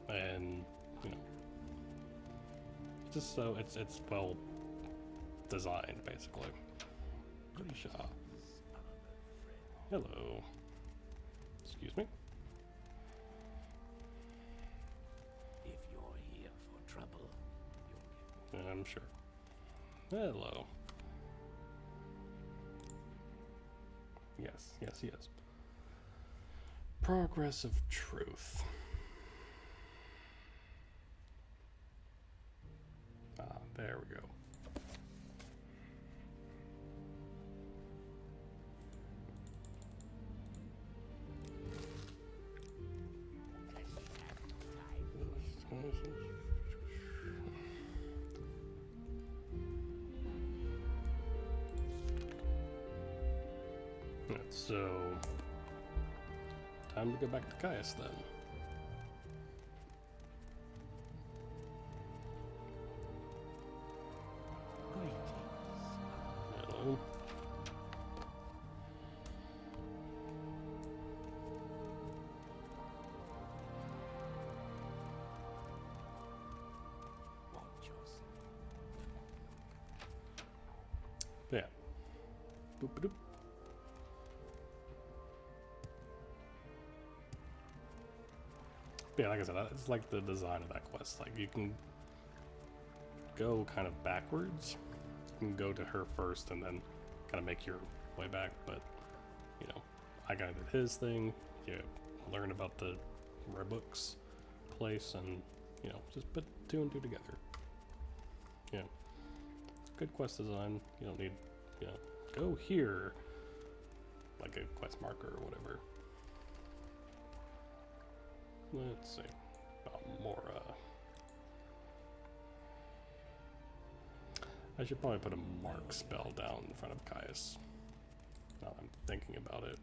And, you know, just so it's well designed, basically. Grisha. Hello. Excuse me. If you're here for trouble, you'll I'm sure. Hello. Yes, yes, yes. Progress of truth. Ah, there we go. So, time to go back to Caius then. Hello. watch yourself. Yeah. Boop doop. Yeah, like I said, it's like the design of that quest. Like, you can go kind of backwards. You can go to her first and then kind of make your way back. But, you know, I kind of did his thing. You learn about the rare books place and, you know, just put two and two together. Yeah. Good quest design. You don't need, you know, go here. Like a quest marker or whatever. Let's see. Mora. I should probably put a mark spell down in front of Caius. Now that I'm thinking about it.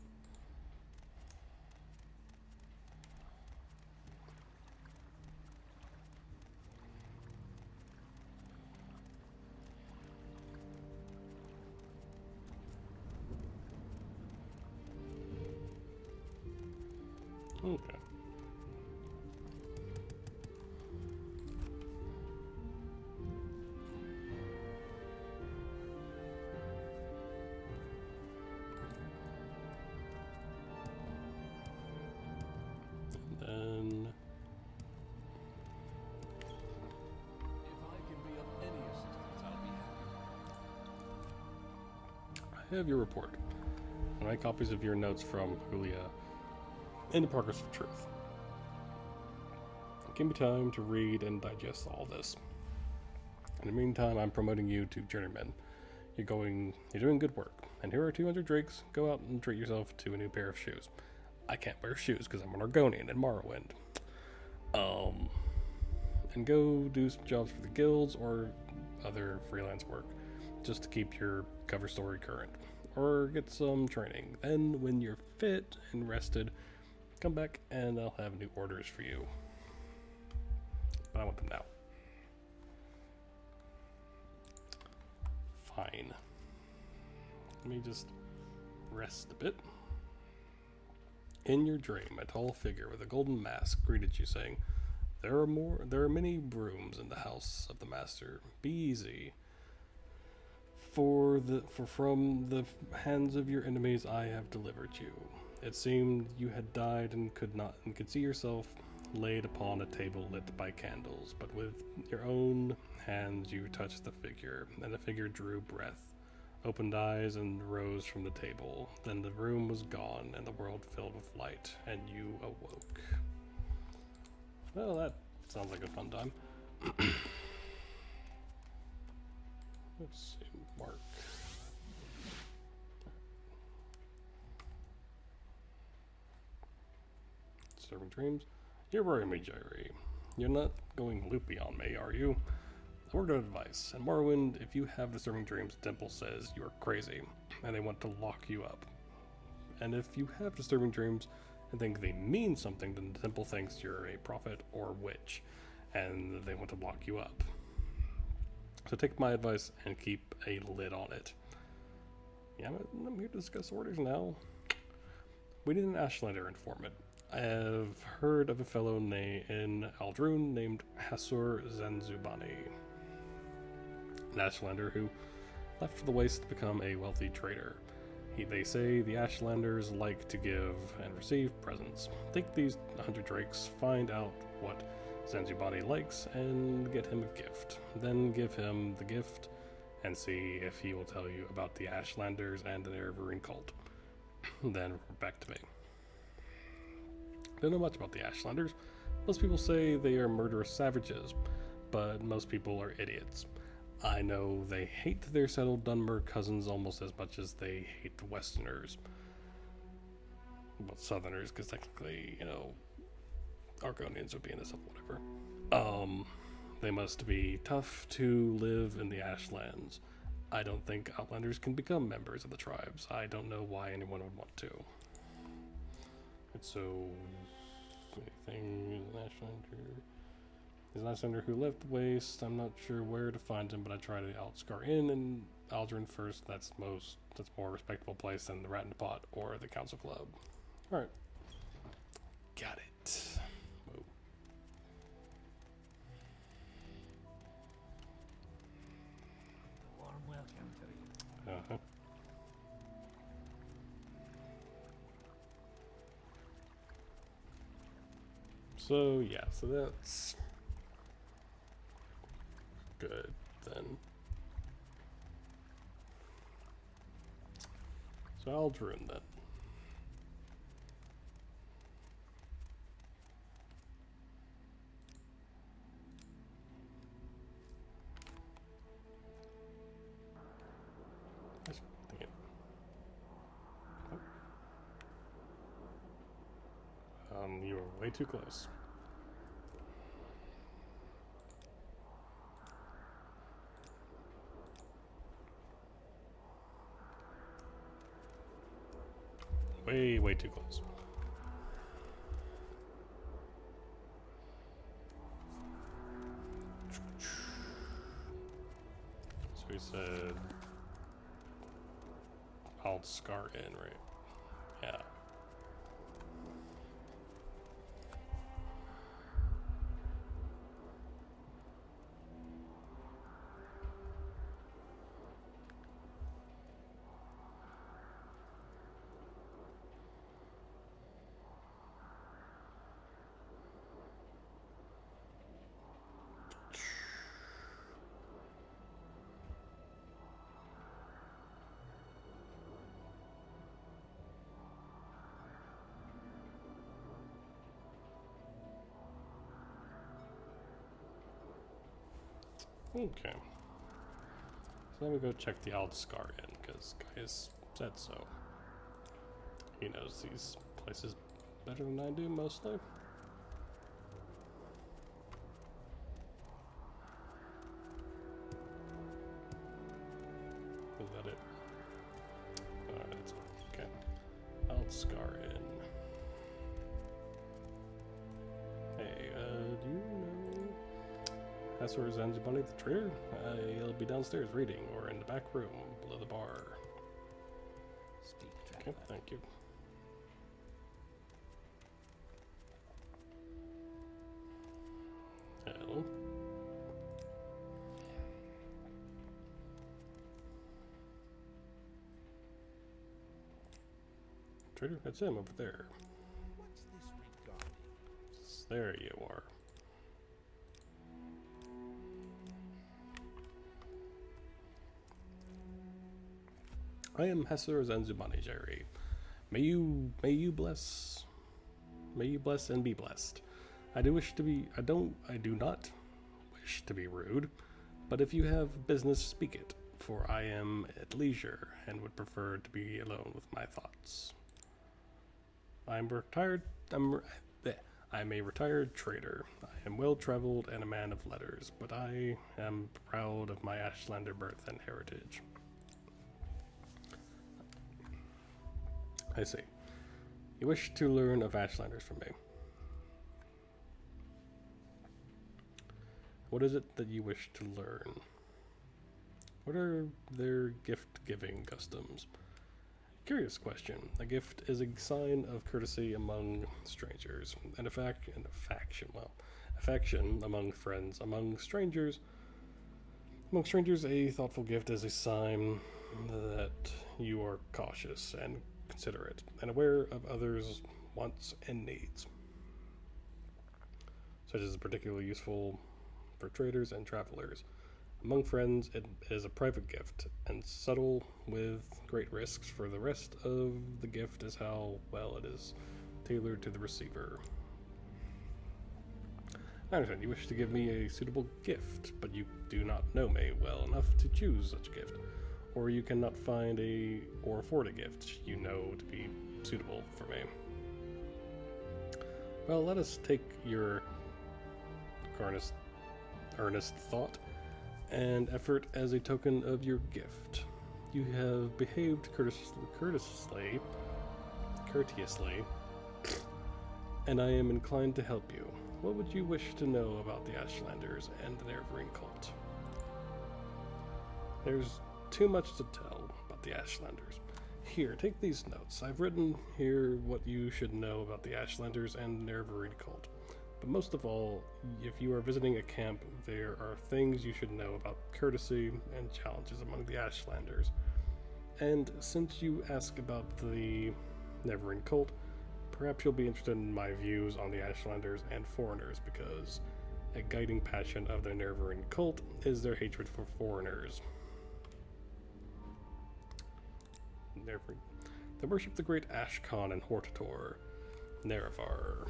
Okay. Then If I can be of any assistance, I'll be happy. I have your report. And I copies of your notes from Julia in the Progress of Truth. Give me time to read and digest all this. In the meantime, I'm promoting you to journeyman. You're doing good work. And here are 200 drakes. Go out and treat yourself to a new pair of shoes. I can't wear shoes because I'm an Argonian in Morrowind. And go do some jobs for the guilds or other freelance work, just to keep your cover story current. Or get some training. Then, when you're fit and rested, come back and I'll have new orders for you. But I want them now. Fine. Let me just rest a bit. In your dream, a tall figure with a golden mask greeted you, saying, There are many brooms in the house of the master. Be easy. For from the hands of your enemies I have delivered you. It seemed you had died and could see yourself laid upon a table lit by candles, but with your own hands you touched the figure, and the figure drew breath, opened eyes, and rose from the table. Then the room was gone, and the world filled with light, and you awoke. Well, that sounds like a fun time. Let's see, Mark. Disturbing dreams. You're worrying me, Jerry. You're not going loopy on me, are you? A word of advice. In Morrowind, if you have disturbing dreams, the temple says you're crazy, and they want to lock you up. And if you have disturbing dreams and think they mean something, then the temple thinks you're a prophet or witch, and they want to lock you up. So take my advice and keep a lid on it. Yeah, I'm here to discuss orders now. We need an Ashlander informant. I have heard of a fellow in Aldrune named Hasur Zanzubani. An Ashlander who left the Waste to become a wealthy trader. They say the Ashlanders like to give and receive presents. Take these 100 drakes, find out what Zanzubani likes, and get him a gift. Then give him the gift and see if he will tell you about the Ashlanders and the Nerevarine cult. Then back to me. Don't know much about the Ashlanders. Most people say they are murderous savages, but most people are idiots. I know they hate their settled Dunmer cousins almost as much as they hate the Westerners. Well, Southerners, because technically, Argonians would be in this, whatever. They must be tough to live in the Ashlands. I don't think Outlanders can become members of the tribes. I don't know why anyone would want to. And so, anything is an Ashlander who left the Waste. I'm not sure where to find him, but I try to Altscar Inn in Aldrin first. That's more respectable place than the Rat in the Pot or the Council Club. Alright. Got it. Whoa. A warm welcome to you. Uh-huh. So, yeah, so that's good, then. So Aldrin, then. You were way too close. Way too close. So we said Altscar Inn, right? Yeah. Okay. So let me go check the Aldscar Inn, because Gaius said so. He knows these places better than I do, mostly. Is that it? Alright, that's okay. Aldscar Inn. Hey, do you know Hasur Zanzibani the trader? He'll be downstairs reading, or in the back room below the bar. Speak, Okay, traveler. thank you. Hello. Trader, that's him over there. What's this regarding? There you are. I am Hasur Zanzubani, Jerry. May you bless and be blessed. I do not wish to be rude, but if you have business, speak it, for I am at leisure and would prefer to be alone with my thoughts. I'm a retired trader. I am well traveled and a man of letters, but I am proud of my Ashlander birth and heritage. I see. You wish to learn of Ashlanders from me. What is it that you wish to learn? What are their gift-giving customs? Curious question. A gift is a sign of courtesy among strangers, and affection among friends. Among strangers, a thoughtful gift is a sign that you are cautious and considerate, and aware of others' wants and needs. Such is particularly useful for traders and travelers. Among friends, it is a private gift, and subtle with great risks, for the rest of the gift is how well it is tailored to the receiver. I understand you wish to give me a suitable gift, but you do not know me well enough to choose such a gift, or you cannot find or afford a gift you know to be suitable for me. Well, let us take your earnest thought and effort as a token of your gift. You have behaved courteously, and I am inclined to help you. What would you wish to know about the Ashlanders and the Nevergreen cult? There's too much to tell about the Ashlanders. Here, take these notes. I've written here what you should know about the Ashlanders and the Nevergreen cult. But most of all, if you are visiting a camp, there are things you should know about courtesy and challenges among the Ashlanders. And since you ask about the Nevergreen cult, perhaps you'll be interested in my views on the Ashlanders and foreigners, because a guiding passion of the Nevergreen cult is their hatred for foreigners. They worship the great Ashkan and Hortator, Nerevar,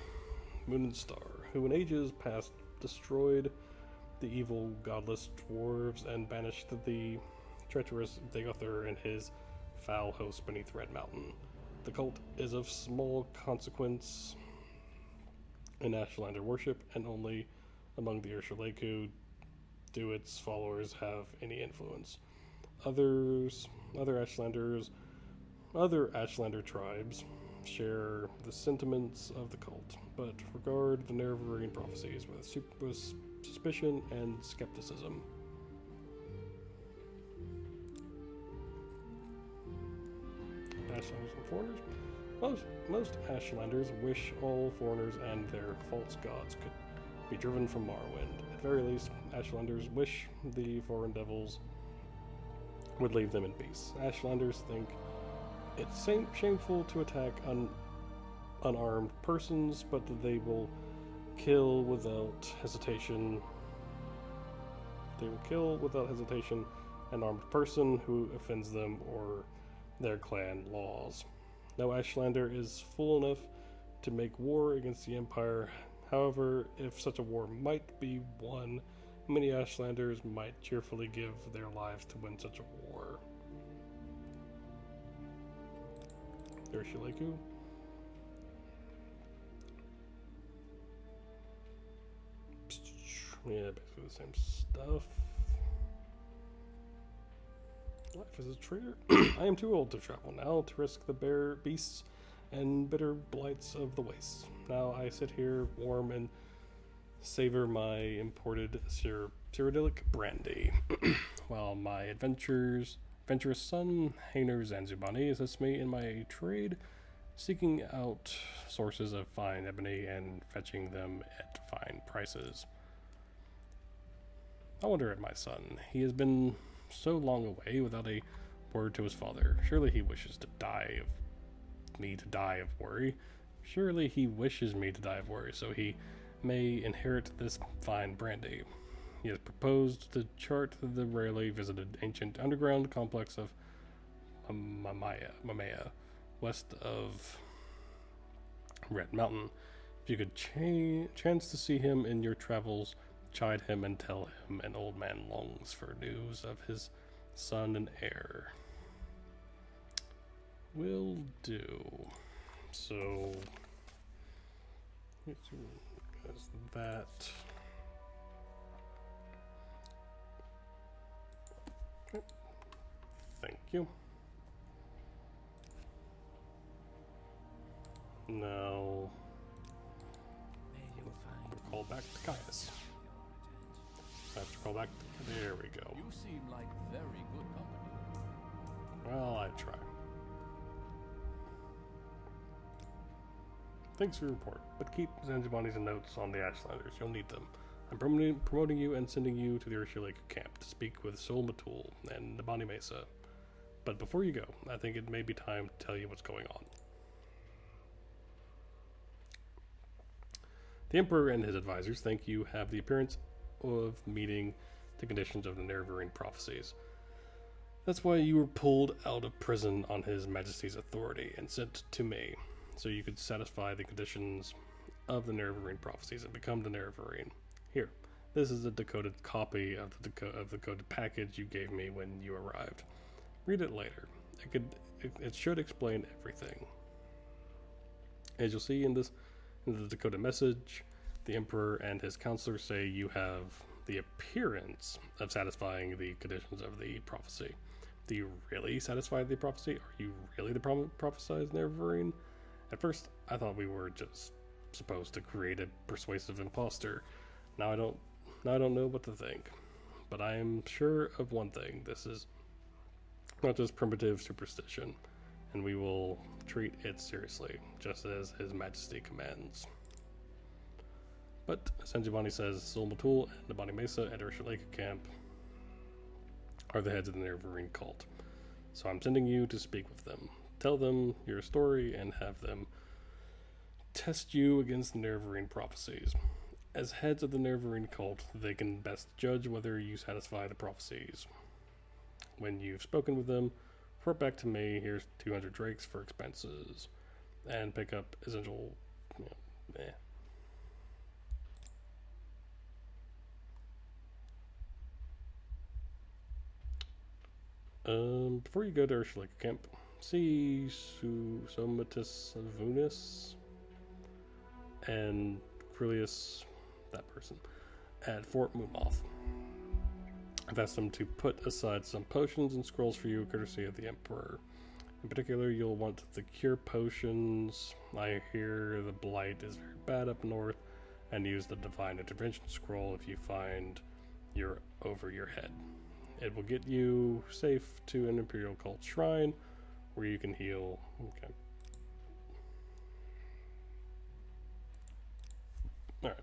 Moon and Star, who in ages past destroyed the evil godless dwarves and banished the treacherous Dagothr and his foul host beneath Red Mountain. The cult is of small consequence in Ashlander worship, and only among the Urshaleku do its followers have any influence. Other Ashlander tribes share the sentiments of the cult, but regard the Nevergreen prophecies with suspicion and skepticism. Ashlanders and foreigners? Most Ashlanders wish all foreigners and their false gods could be driven from Morrowind. At very least, Ashlanders wish the foreign devils would leave them in peace. Ashlanders think it's shameful to attack unarmed persons, but they will kill without hesitation. They will kill without hesitation an armed person who offends them or their clan laws. No Ashlander is fool enough to make war against the Empire. However, if such a war might be won, Many Ashlanders might cheerfully give their lives to win such a war. There's Shaleku. Yeah, basically the same stuff. Life as a trader. I am too old to travel now to risk the bare beasts and bitter blights of the wastes. Now I sit here warm and savor my imported Cyrodiilic brandy, while my adventurous son, Hainer Zanzubani, assists me in my trade, seeking out sources of fine ebony and fetching them at fine prices. I wonder at my son. He has been so long away without a word to his father. Surely he wishes to die of me to die of worry. Surely he wishes me to die of worry, so he may inherit this fine brandy. He has proposed to chart the rarely visited ancient underground complex of Mamaya, west of Red Mountain. If you could chance to see him in your travels, chide him and tell him an old man longs for news of his son and heir. Will do. So, as that. Okay. Thank you. Now, May you find call back to Caius. I have to call back. There we go. You seem like very good company. Well, I try. Thanks for your report, but keep Zanjibani's notes on the Ashlanders. You'll need them. I'm promoting you and sending you to the Ursula camp to speak with Sol Matul and Nabani Mesa. But before you go, I think it may be time to tell you what's going on. The Emperor and his advisors think you have the appearance of meeting the conditions of the Nerevarine prophecies. That's why you were pulled out of prison on His Majesty's authority and sent to me, so you could satisfy the conditions of the Nerevarine prophecies and become the Nerevarine. Here, this is a decoded copy of the decoded package you gave me when you arrived. Read it later. It should explain everything. As you'll see in the decoded message, the Emperor and his counselors say you have the appearance of satisfying the conditions of the prophecy. Do you really satisfy the prophecy? Are you really the prophesized Nerevarine? At first, I thought we were just supposed to create a persuasive imposter. Now I don't know what to think. But I am sure of one thing. This is not just primitive superstition, and we will treat it seriously, just as His Majesty commands. But Sanjibani says Sol Matul and Nabani Mesa at Ursula camp are the heads of the Nerevarine cult. So I'm sending you to speak with them. Tell them your story and have them test you against the Nerevarine prophecies. As heads of the Nerevarine cult, they can best judge whether you satisfy the prophecies. When you've spoken with them, report back to me. Here's 200 drakes for expenses, and pick up essential. Before you go to Ursula camp, see Somatus Vunis and Crilius, that person, at Fort Moonmoth. I've asked them to put aside some potions and scrolls for you, courtesy of the Emperor. In particular, you'll want the cure potions. I hear the blight is very bad up north, and use the divine intervention scroll if you find you're over your head. It will get you safe to an Imperial cult shrine where you can heal. Okay. Alright.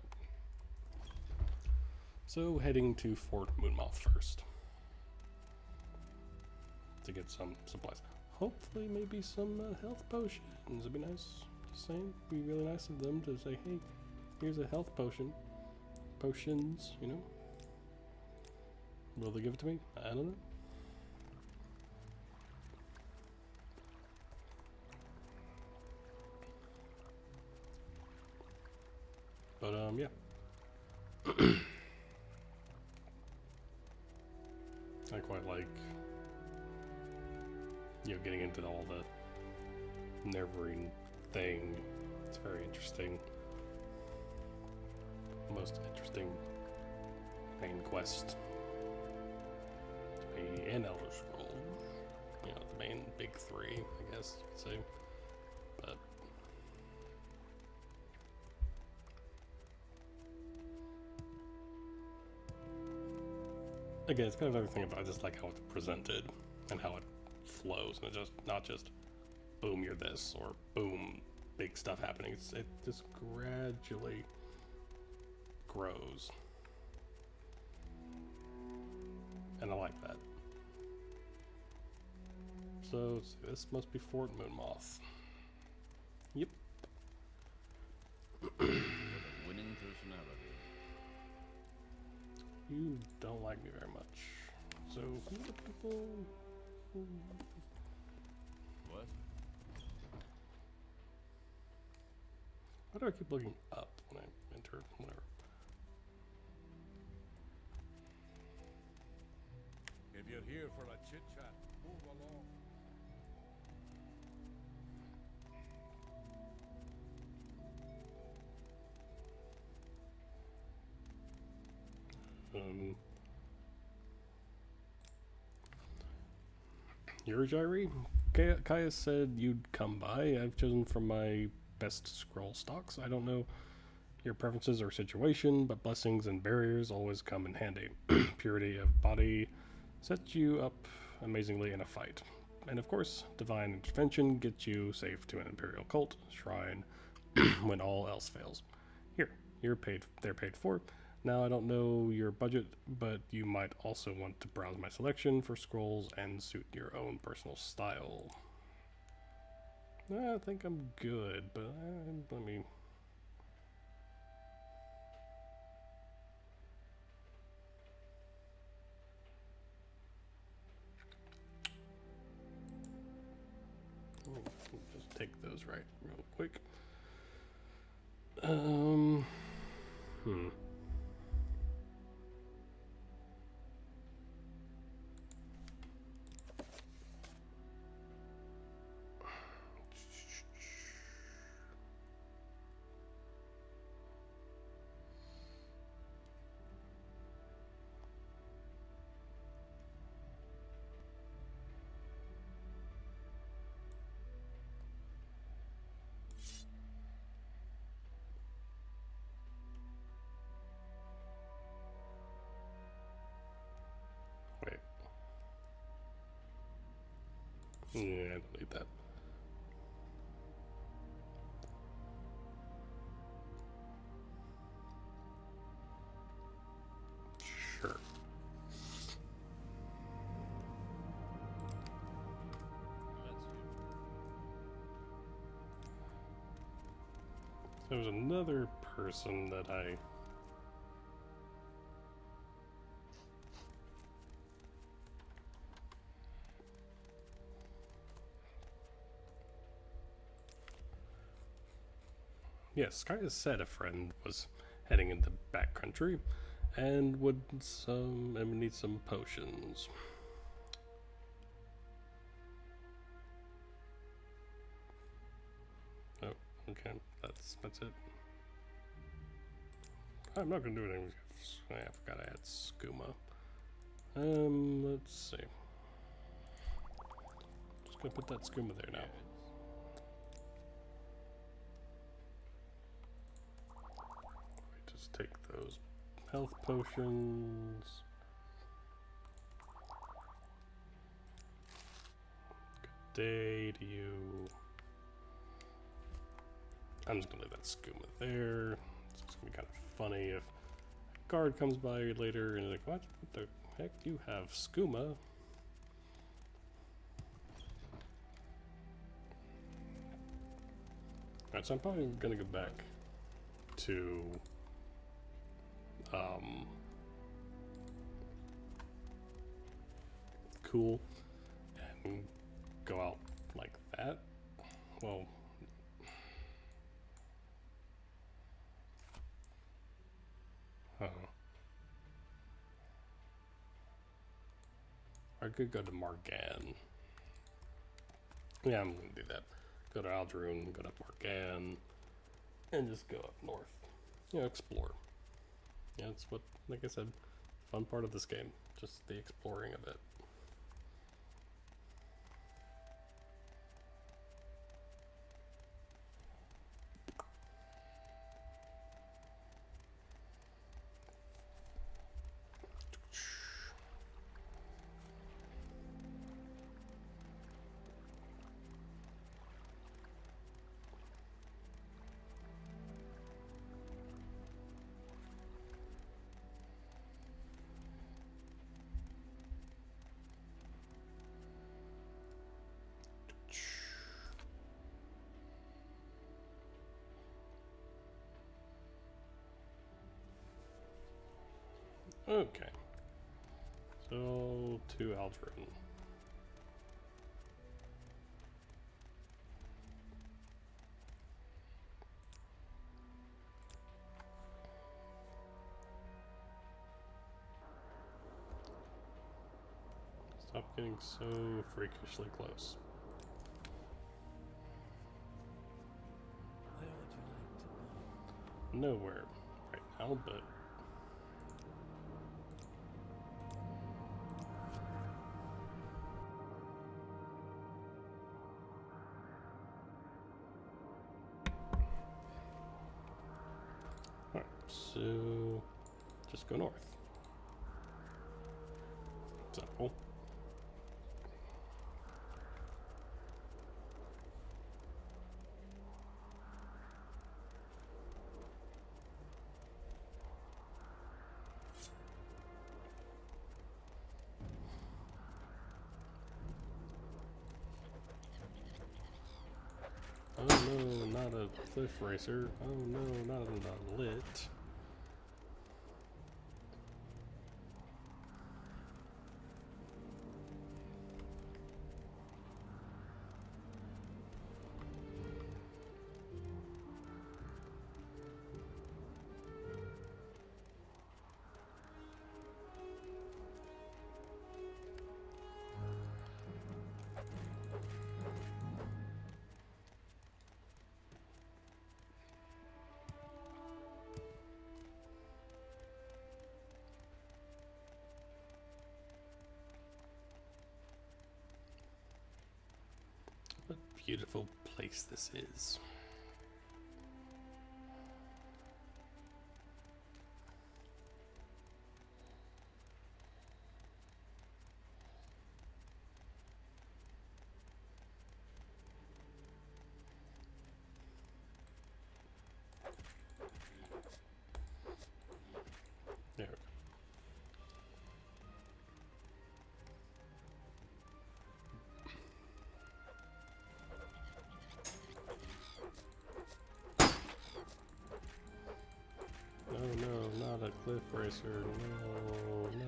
So, heading to Fort Moonmoth first. To get some supplies. Hopefully, maybe some health potions. It'd be nice. Just saying. It'd be really nice of them to say, hey, here's a health potion. Potions, you know? Will they give it to me? I don't know. But, yeah. I quite like, getting into all the never-ending thing. It's very interesting. Most interesting main quest to be in Elder Scrolls. The main big three, I guess you could say. But again, it's kind of everything about just like how it's presented and how it flows, and it's just not just boom, you're this, or boom, big stuff happening. It just gradually grows, and I like that. So let's see, this must be Fort Moonmoth. Yep. What a winning personality. You don't like me very much. So What? why do I keep looking up when I enter? Whatever. If you're here for a chit chat, move along. Urujari? Kaya said you'd come by. I've chosen from my best scroll stocks. I don't know your preferences or situation, but blessings and barriers always come in handy. Purity of body sets you up amazingly in a fight. And of course, divine intervention gets you safe to an imperial cult shrine when all else fails. Here, they're paid for. Now, I don't know your budget, but you might also want to browse my selection for scrolls and suit your own personal style. I think I'm good, but let me... Let me just take those right real quick. Wait. Yeah, I don't need that. Sure. There was another person that I... Yes, Kaya said a friend was heading into backcountry and would need some potions. Oh, okay, that's it. I'm not gonna do anything. I forgot I had skooma. Let's see. Just gonna put that skooma there now. Just take those health potions. Good day to you. I'm just gonna leave that skooma there. It's just gonna be kind of funny if a guard comes by later and is like, what the heck? You have skooma? Alright, so I'm probably gonna go back to cool and go out like that. Well, I could go to Morgan. Yeah, I'm gonna do that. Go to Aldrune, go to Morgan, and just go up north. You know, explore. Yeah, it's what, like I said, fun part of this game. Just the exploring of it. Okay. So, to Aldrin. Stop getting so freakishly close. Where would you like to go? Nowhere right now, but alright, so just go north. So oh no, not a cliff racer. Oh no, not a lit. What a beautiful place this is. There we go. No, no, not a cliff racer. No, no.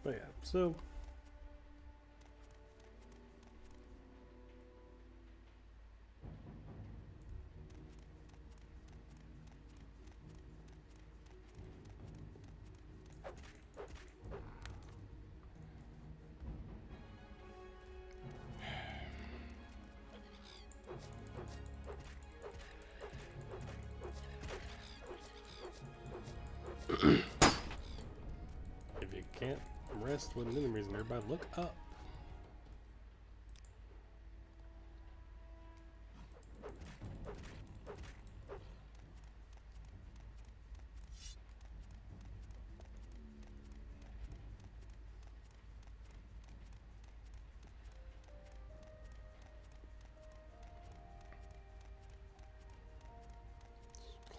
But yeah, so if you can't rest with an enemies nearby, look up.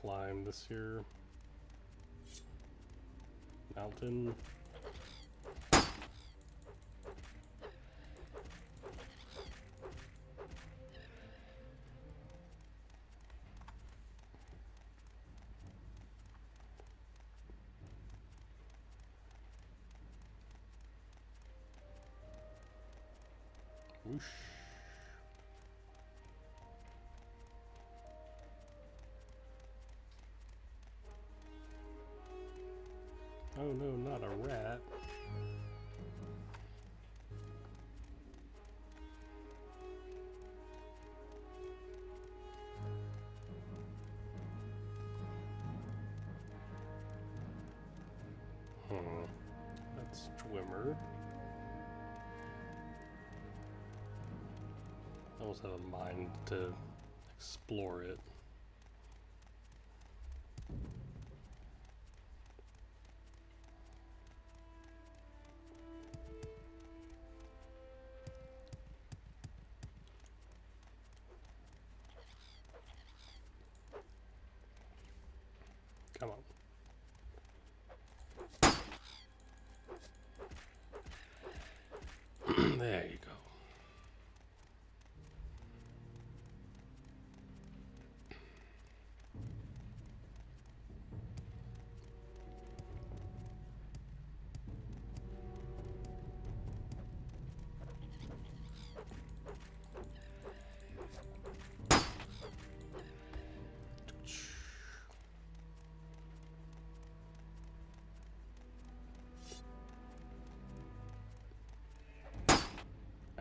Climb this here mountain. Whoosh. Oh no, not a rat. That's Dwimmer. I almost have a mind to explore it. Come on. There you go.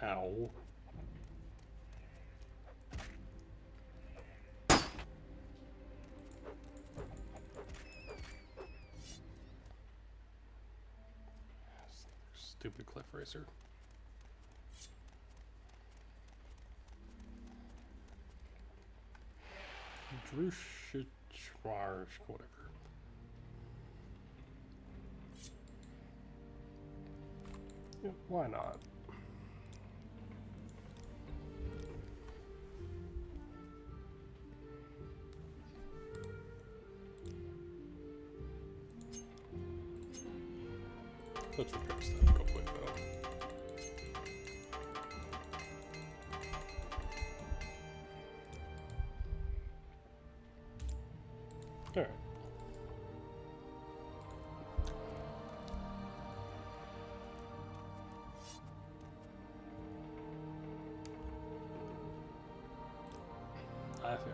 Ow. Stupid cliff racer. Drushitwarsh, whatever. Yeah, why not? Let's repair stuff real quick though. Alright.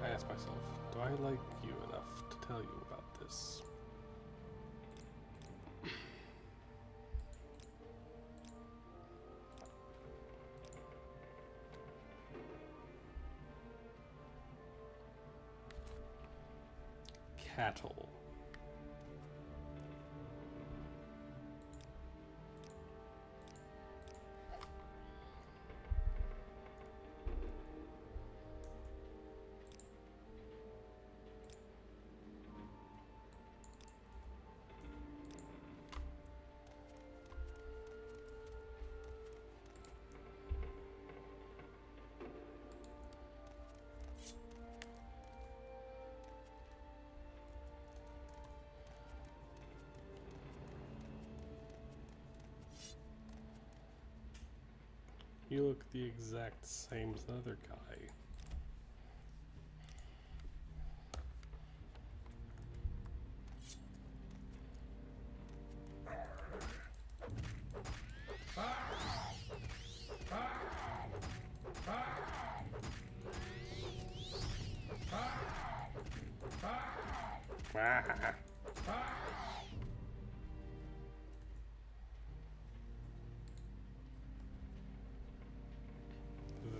I asked myself, do I like you enough to tell you about this? Cattle. You look the exact same as the other guy.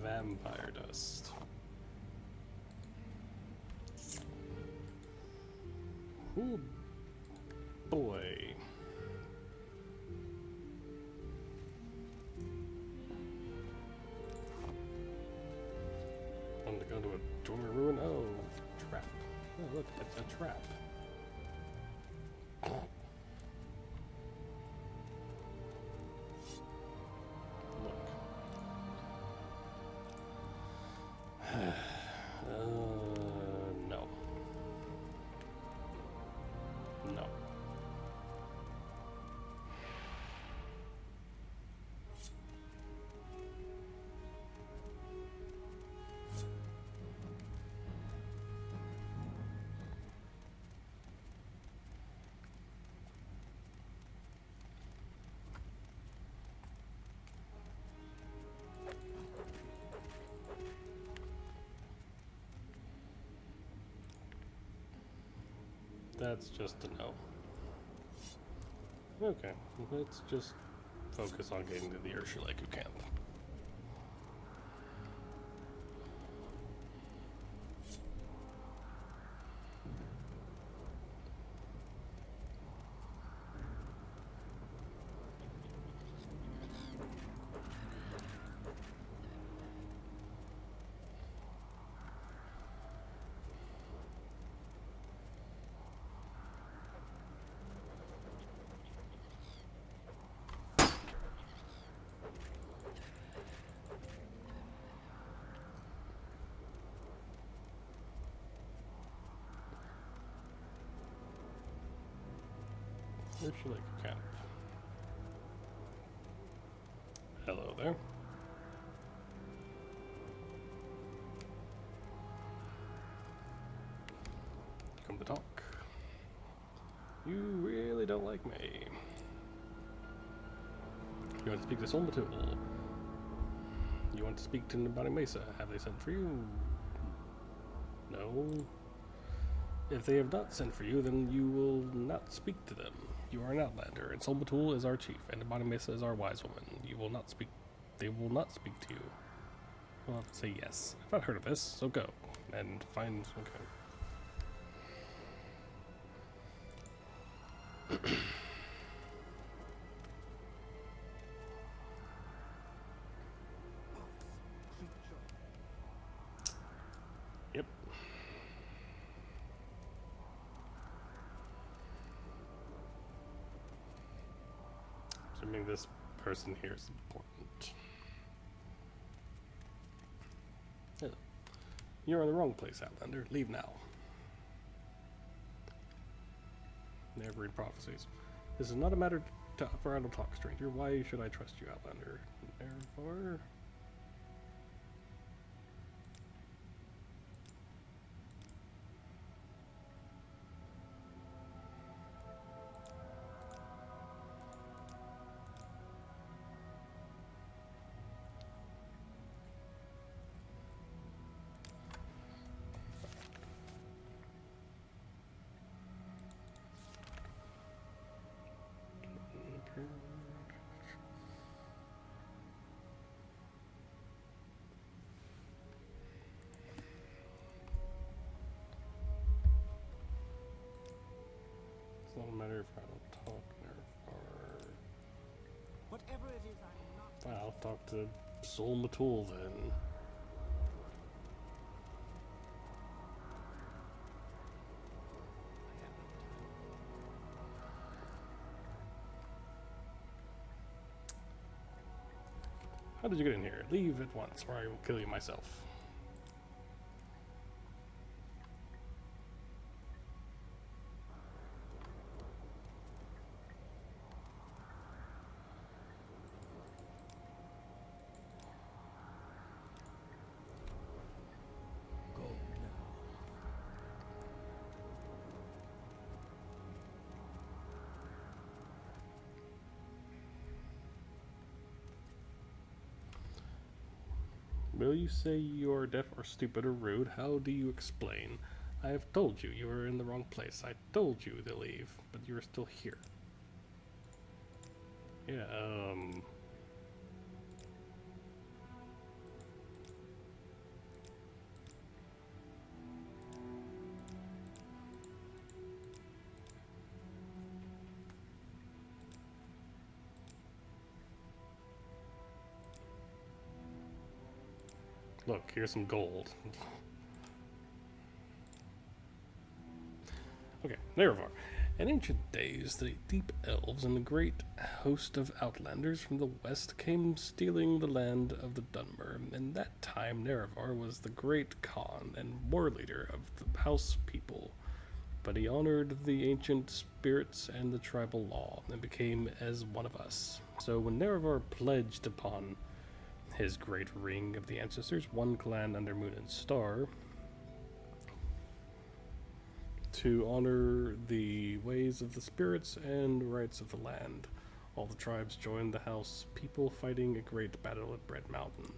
Vampire dust. Oh boy. I'm to go to a dormer ruin. Oh, trap. Oh, look, it's a trap. No. No. That's just a no. Okay, let's just focus on getting to the Ursulaku camp. Ursulaku camp. Hello there. Come to talk. You really don't like me. You want to speak to Solmatul? You want to speak to Nabani Mesa? Have they sent for you? No. If they have not sent for you, then you will not speak to them. You are an outlander, and Solmatul is our chief, and Nabani Mesa is our wise woman. You will not speak. They will not speak to you. I'll have to say yes. I've not heard of this, so go and find. Okay. Yep. Assuming this person here is important. Hello. You're in the wrong place, Outlander. Leave now. Never read prophecies. This is not a matter for idle talk, stranger. Why should I trust you, Outlander? Therefore. It's not a matter of idle talk, or. Whatever it is, I'm not. I'll talk to Solmatul then. How did you get in here? Leave at once, or I will kill you myself. Go now. Will you say you are deaf or stupid or rude? How do you explain? I have told you are in the wrong place. I told you to leave, but you are still here. Yeah, look, here's some gold. Okay, Nerevar. In ancient days, the deep elves and the great host of outlanders from the west came stealing the land of the Dunmer. In that time, Nerevar was the great Khan and war leader of the house people. But he honored the ancient spirits and the tribal law and became as one of us. So when Nerevar pledged upon his great ring of the ancestors, one clan under Moon and Star, to honor the ways of the spirits and rights of the land. All the tribes joined the house people fighting a great battle at Bread Mountain.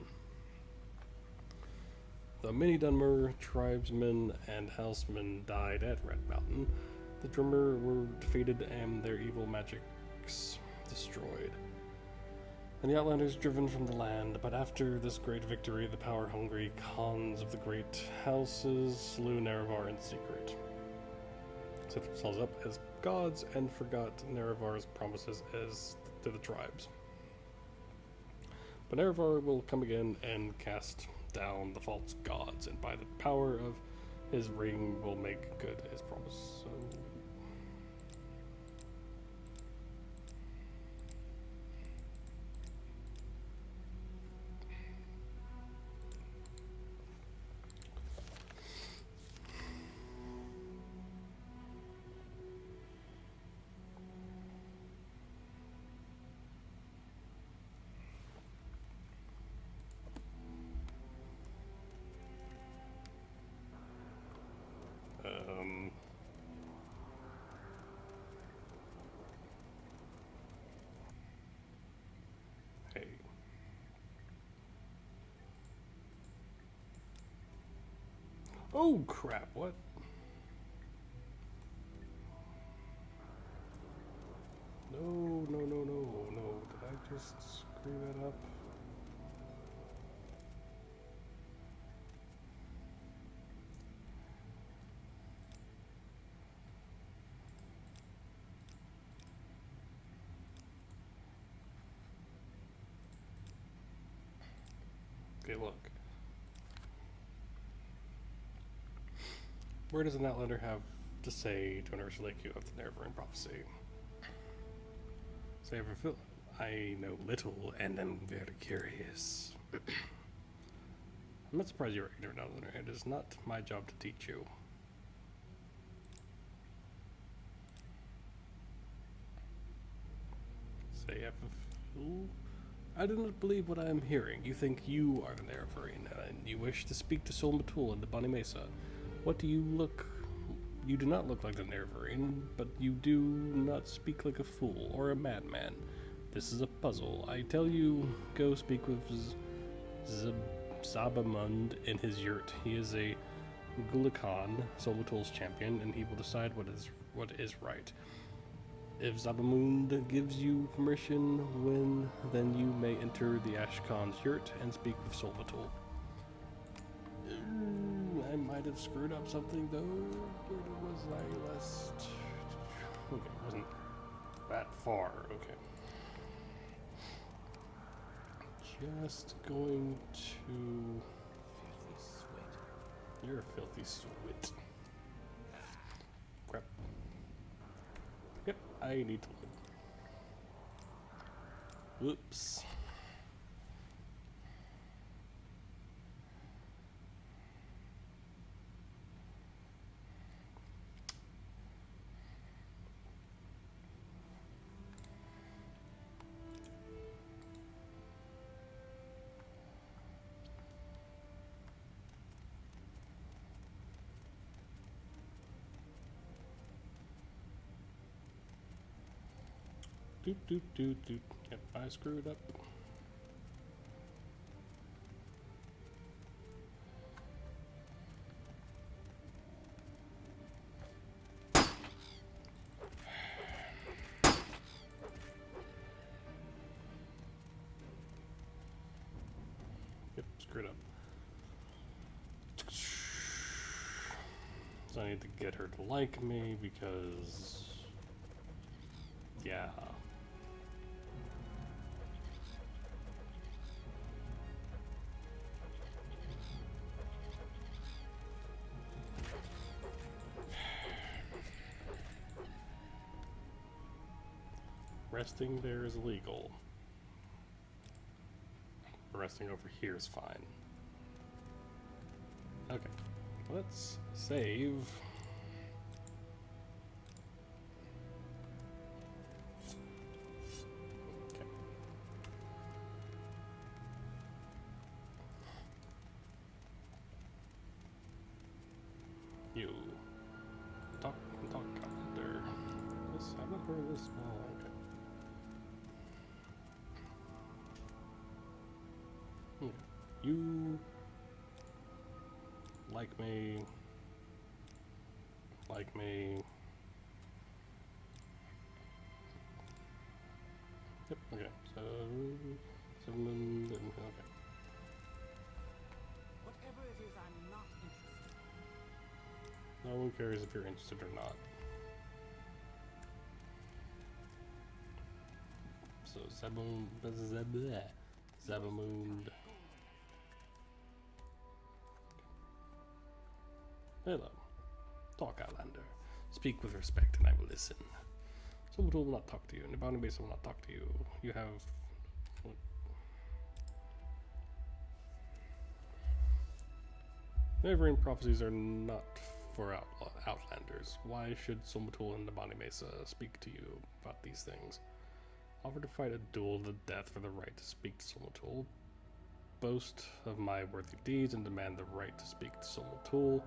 Though many Dunmer tribesmen and housemen died at Red Mountain, The drummer were defeated and their evil magics destroyed. And the Outlanders driven from the land. But after this great victory, the power-hungry Khans of the great houses slew Nerevar in secret. Set themselves up as gods and forgot Nerevar's promises as to the tribes. But Nerevar will come again and cast down the false gods, and by the power of his ring will make good his promise. So hey. Oh crap, what? No, no, no, no, no. Did I just screw that up? Okay, look. Where does an Outlander have to say to an Ursulake of the Nerevarine prophecy? Say, I know little and am very curious. I'm not surprised you're ignorant, Outlander. It is not my job to teach you. Say, I do not believe what I am hearing. You think you are the Nerevarine, and you wish to speak to Sol Matul in the Bani Mesa. What do you look? You do not look like the Nerevarine, but you do not speak like a fool or a madman. This is a puzzle. I tell you, go speak with Zabamund in his yurt. He is a Gulakan, Sol Matul's champion, and he will decide what is right. If Zabamund gives you permission, then you may enter the Ashkan's yurt and speak with Sol Matul. I might have screwed up something though. Where was I last? Okay, it wasn't that far. Okay. Just going to. Filthy sweat. You're a filthy swit. Crap. Yep, I need to load. Whoops. Doot. Yep, I screwed up. Yep, screwed up. So I need to get her to like me because, yeah. Resting there is illegal. Resting over here is fine. Okay, let's save. Okay. You talk calendar. This I've not heard of this. Oh, okay. You like me, Yep, okay. So, 7, okay. Whatever it is, I'm not interested. No one cares if you're interested or not. So, Zabamund. Hello. Talk, Outlander. Speak with respect, and I will listen. Someone will not talk to you, and the bounding base will not talk to you. You have... Neverend prophecies are not for Outlanders. Why should Somatul and the Bounty Mesa speak to you about these things? Offer to fight a duel to the death for the right to speak to Somatul. Boast of my worthy deeds and demand the right to speak to Somatul.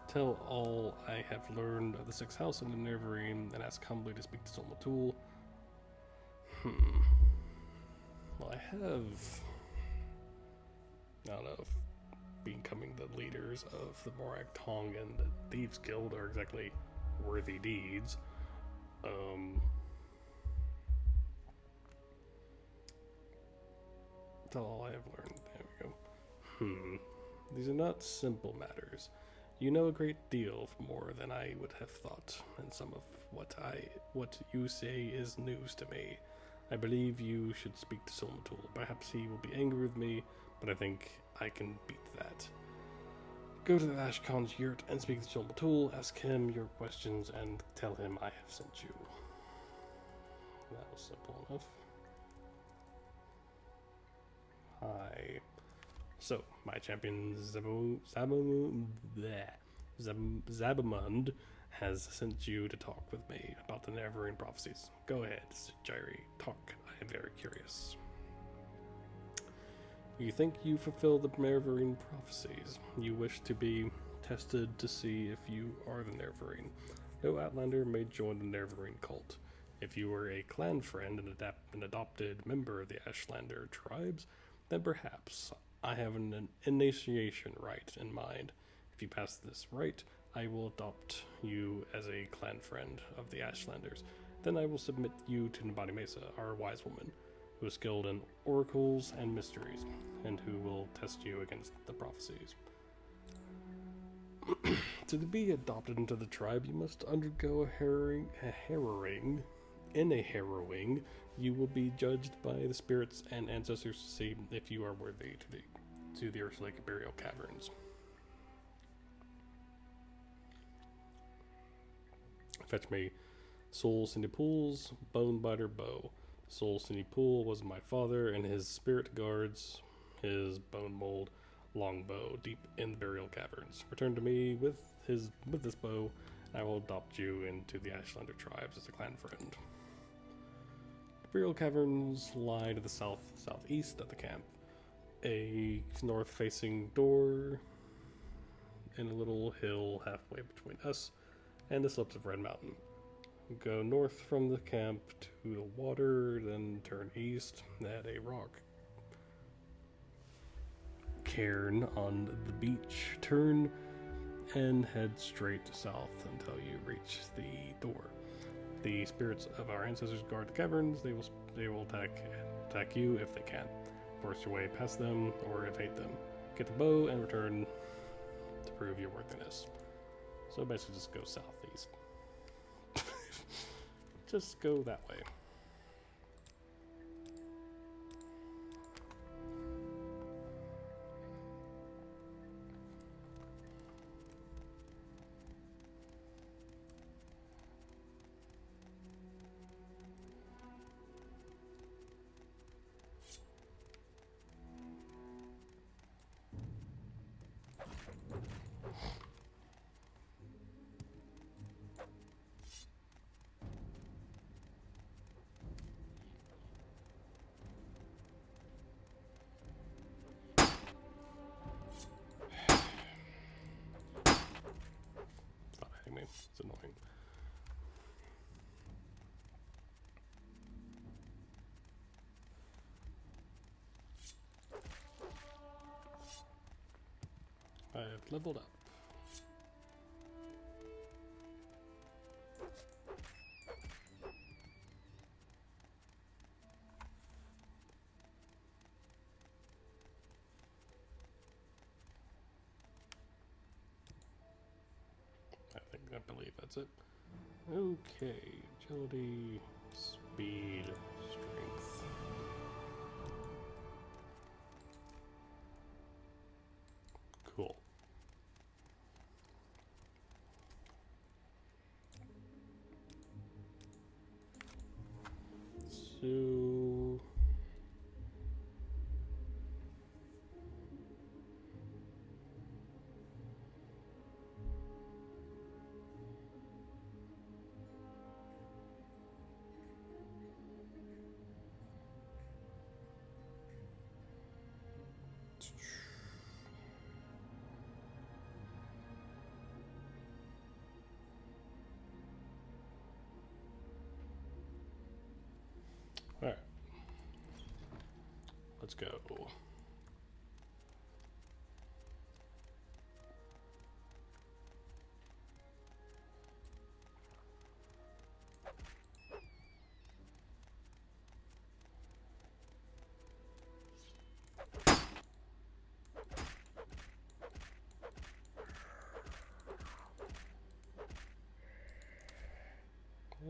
Tell all I have learned of the Sixth House and the Neverine, and ask humbly to speak to Somatul. Well, I have... I don't know if becoming the leaders of the Morak Tong and the Thieves Guild are exactly worthy deeds. Tell all I have learned. There we go. These are not simple matters. You know a great deal more than I would have thought, and some of what you say is news to me. I believe you should speak to Somatul. Perhaps he will be angry with me, but I think I can beat that. Go to the Ashkan's yurt and speak to Somatul. Ask him your questions and tell him I have sent you. That was simple enough. Hi. So, my champion Zabamund has sent you to talk with me about the Neverend prophecies. Go ahead, Jairi, talk. I am very curious. You think you fulfill the Neverend prophecies. You wish to be tested to see if you are the Neverend. No Outlander may join the Neverend cult. If you were a clan friend and an adopted member of the Ashlander tribes, then perhaps I have an initiation rite in mind. If you pass this rite, I will adopt you as a clan friend of the Ashlanders. Then I will submit you to Nabani Mesa, our wise woman, who is skilled in oracles and mysteries, and who will test you against the prophecies. To be adopted into the tribe, you must undergo a harrowing. In a harrowing, you will be judged by the spirits and ancestors to see if you are worthy to the Earth Lake Burial Caverns. Fetch me Soul Sinipul's Bonebiter Bow. Soul Sinipool was my father, and his spirit guards his bone mold longbow deep in the burial caverns. Return to me with this bow, and I will adopt you into the Ashlander tribes as a clan friend. The burial caverns lie to the southeast of the camp. A north-facing door in a little hill halfway between us and the slopes of Red Mountain. Go north from the camp to the water, then turn east at a rock cairn on the beach. Turn and head straight south until you reach the door. The spirits of our ancestors guard the caverns. They will attack you if they can. Force your way past them or evade them. Get the bow and return to prove your worthiness. So basically just go southeast. Just go that way. Stop hitting me. It's annoying. I have leveled up. believe that's it. Okay, agility, speed, strength. Cool. So all right, let's go.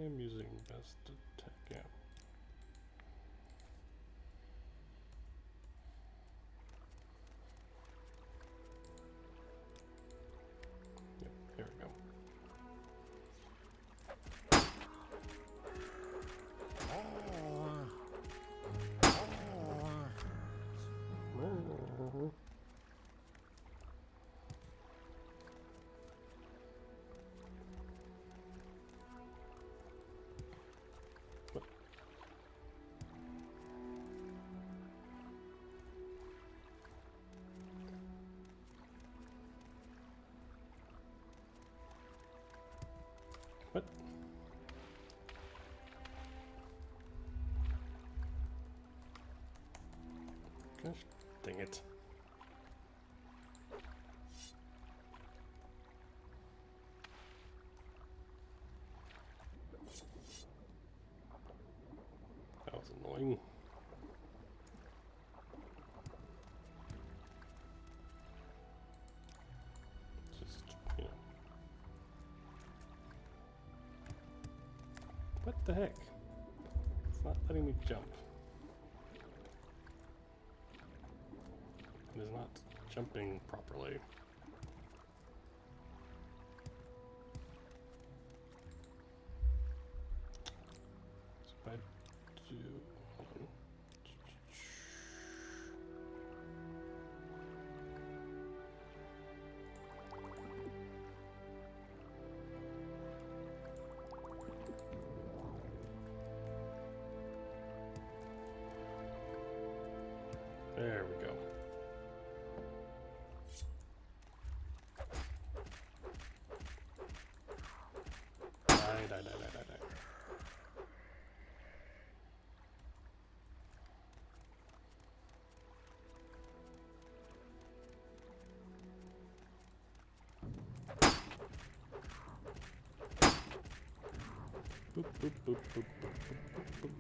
I'm using best attack, yeah. Yep, here we go. What? Gosh, dang it. That was annoying. Just, you know. What the heck? It's not letting me jump. It is not jumping properly. So if I do, hold on. There we go. Die. Boop, boop, boop, boop, boop, boop, boop.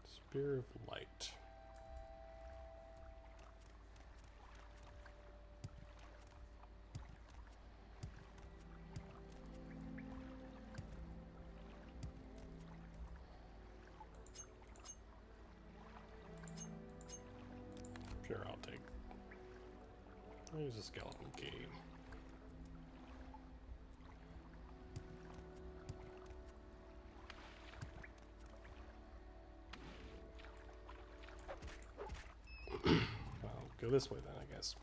Spear of Light. Sure, I'll take. I'll use a skeleton key. I'll go this way then, I guess.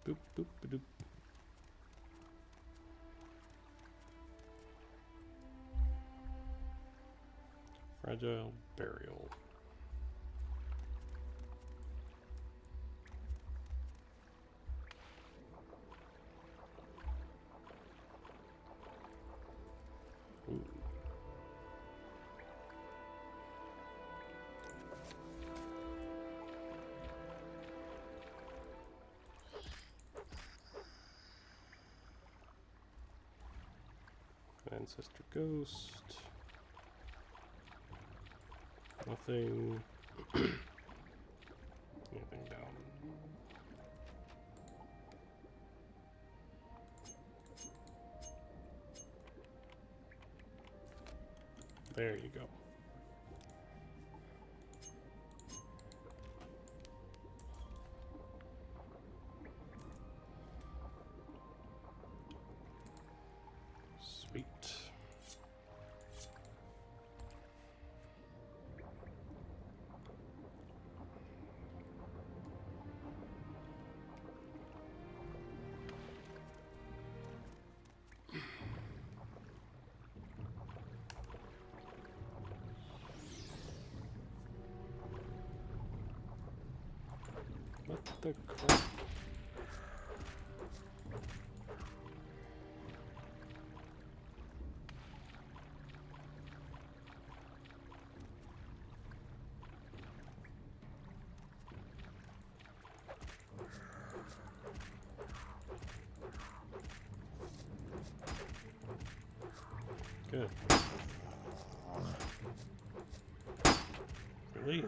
Boop, boop, doop. Fragile Burial. Ooh. Ancestor Ghost. Nothing. Anything down. There you go. Sweet. What the crap? Good. Really?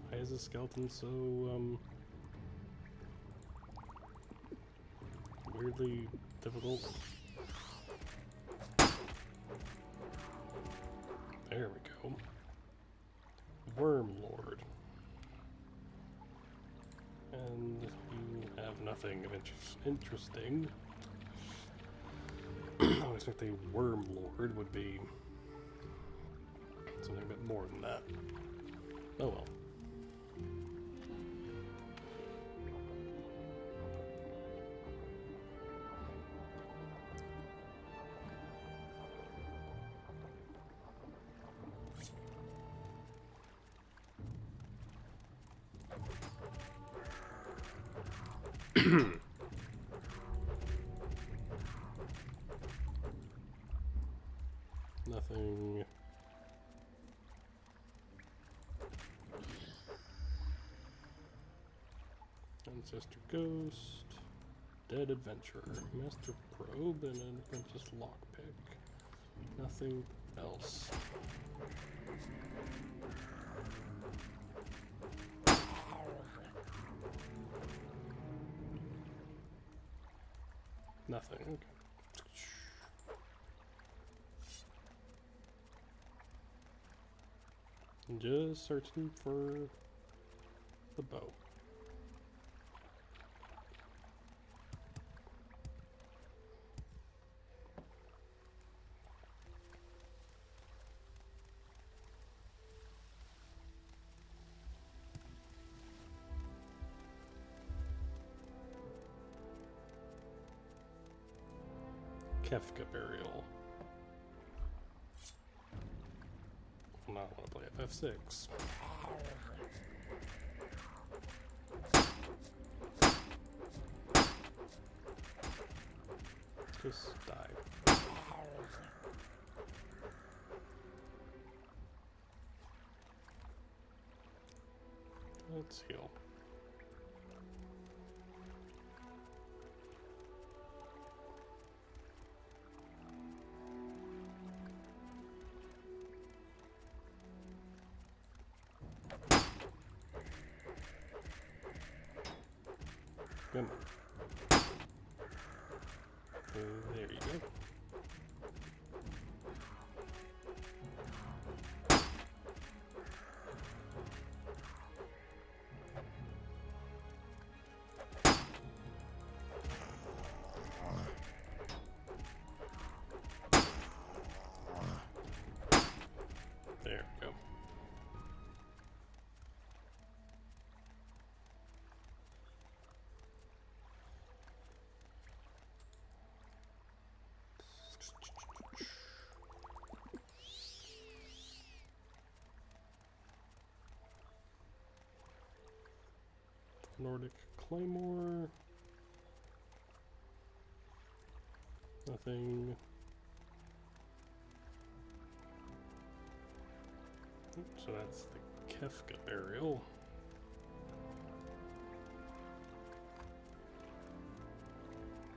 Why is the skeleton so, weirdly difficult? There we go. Worm Lord. And you have nothing of interesting. I would expect a Worm Lord would be something a bit more than that. Oh well. Nothing. Ancestor Ghost. Dead Adventurer. Master Probe and an Apprentice Lockpick. Nothing else. Nothing. Okay. Just searching for the bow. Kefka Burial. Well, now I want to play FF6. Just die. Let's heal. Come on. There you go. There we go. Nordic Claymore. Nothing. So that's the Kefka Burial.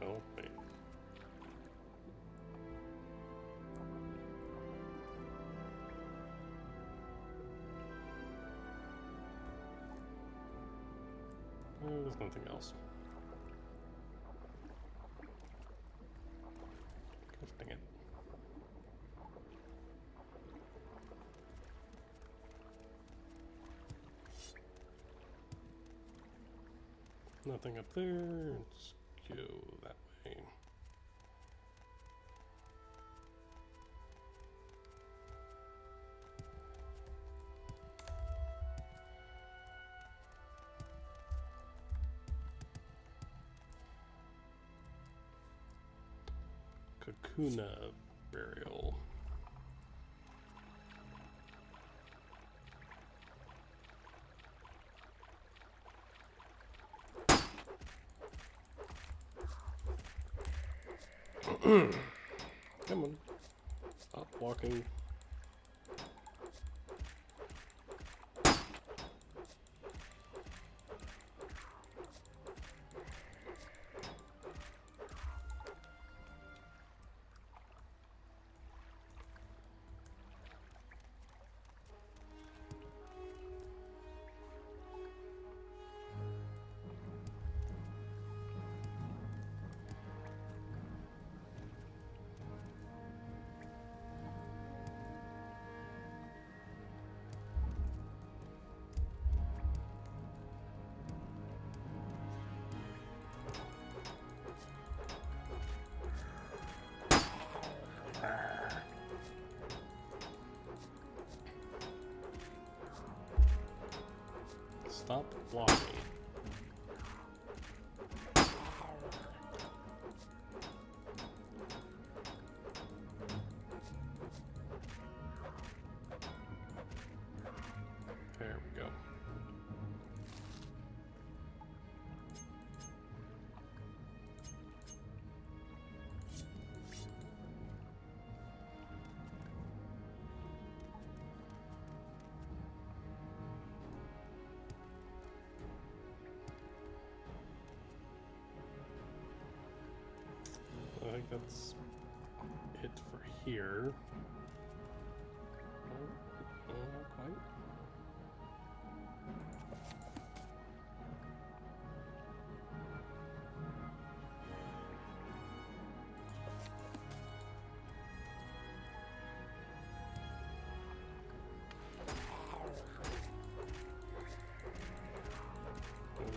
Oh, wait. There's nothing else. Gosh dang it. Nothing up there. Let's go that way. Kakuna burial. Come on. Stop walking. Stop blocking. There we go. I think that's it for here. Oh, not quite.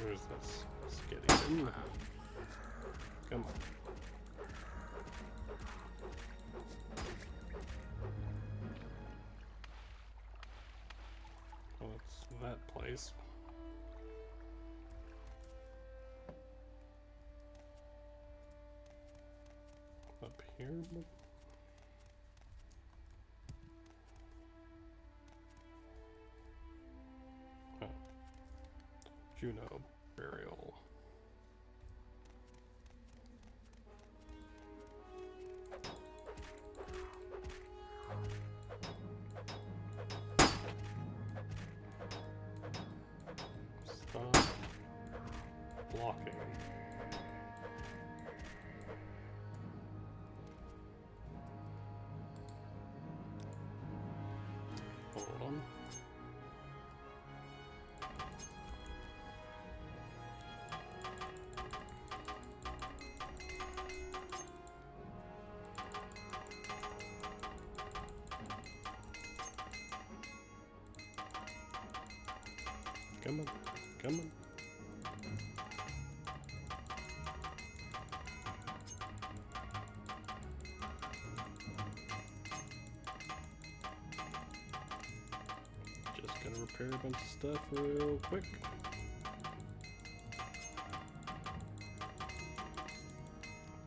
Where's this? Skitty. Come on. Well, it's that place. Up here? Oh. Juno burial. Stop blocking. Hold on. Come on, come on. Just gonna repair a bunch of stuff real quick.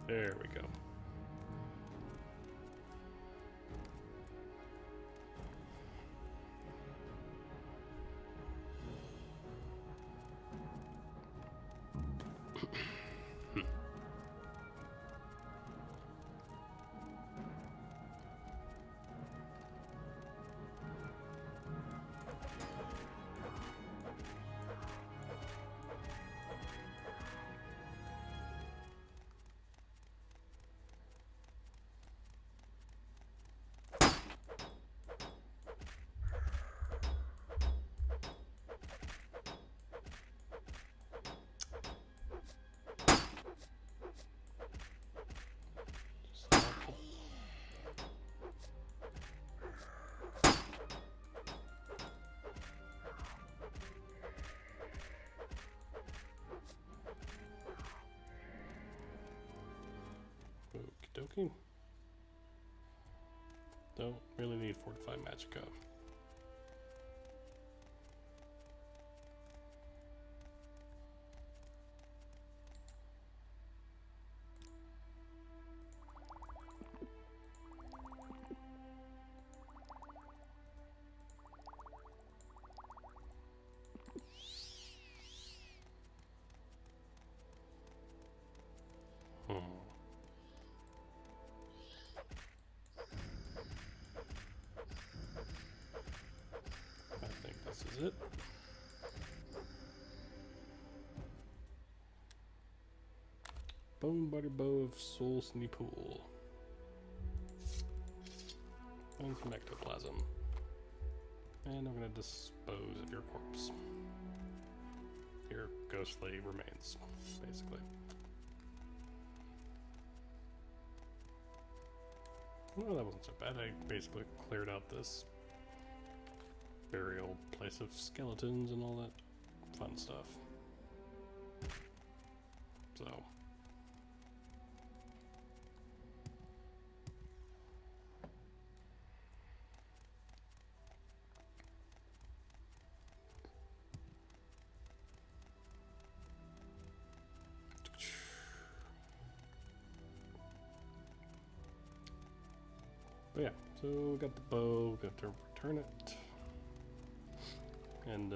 There we go. 14. Don't really need Fortified Magicka. I think this is it. Bone Butter Bow of Soul Pool. And some ectoplasm. And I'm gonna dispose of your corpse. Your ghostly remains, basically. Well, that wasn't so bad. I basically cleared out this burial place of skeletons and all that fun stuff. So. But yeah, so we got the bow, got to return it. And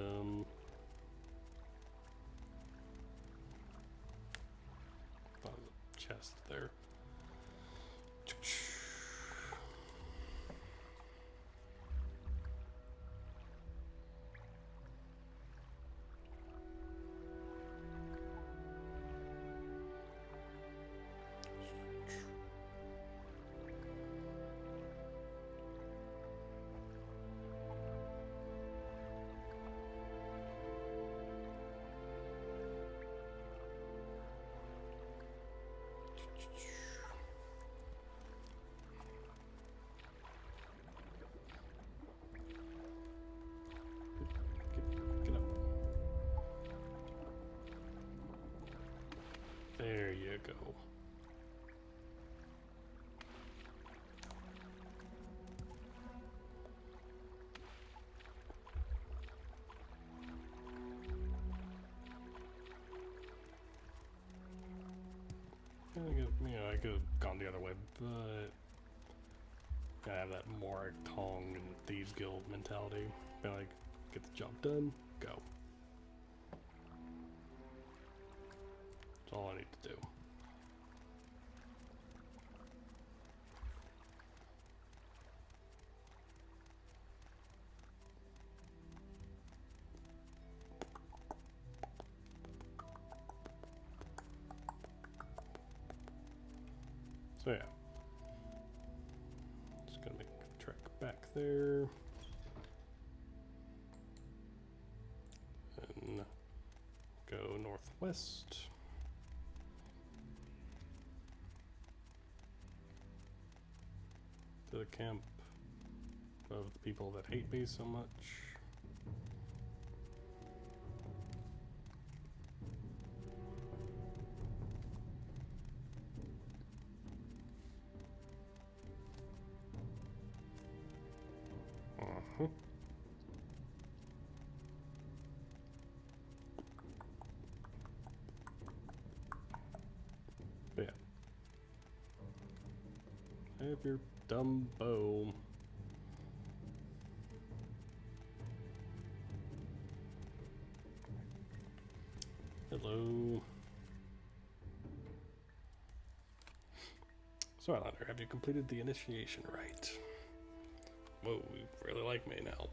found the chest there. Get up. There you go. I could have gone the other way, but I have that Morag Tong and Thieves Guild mentality. Be like, get the job done, go. That's all I need to do. So yeah, just gonna make a trek back there, and go northwest. To the camp of the people that hate me so much. But yeah. Have your dumb bow. Hello. So, Outlander, have you completed the initiation rite? Whoa, you really like me now.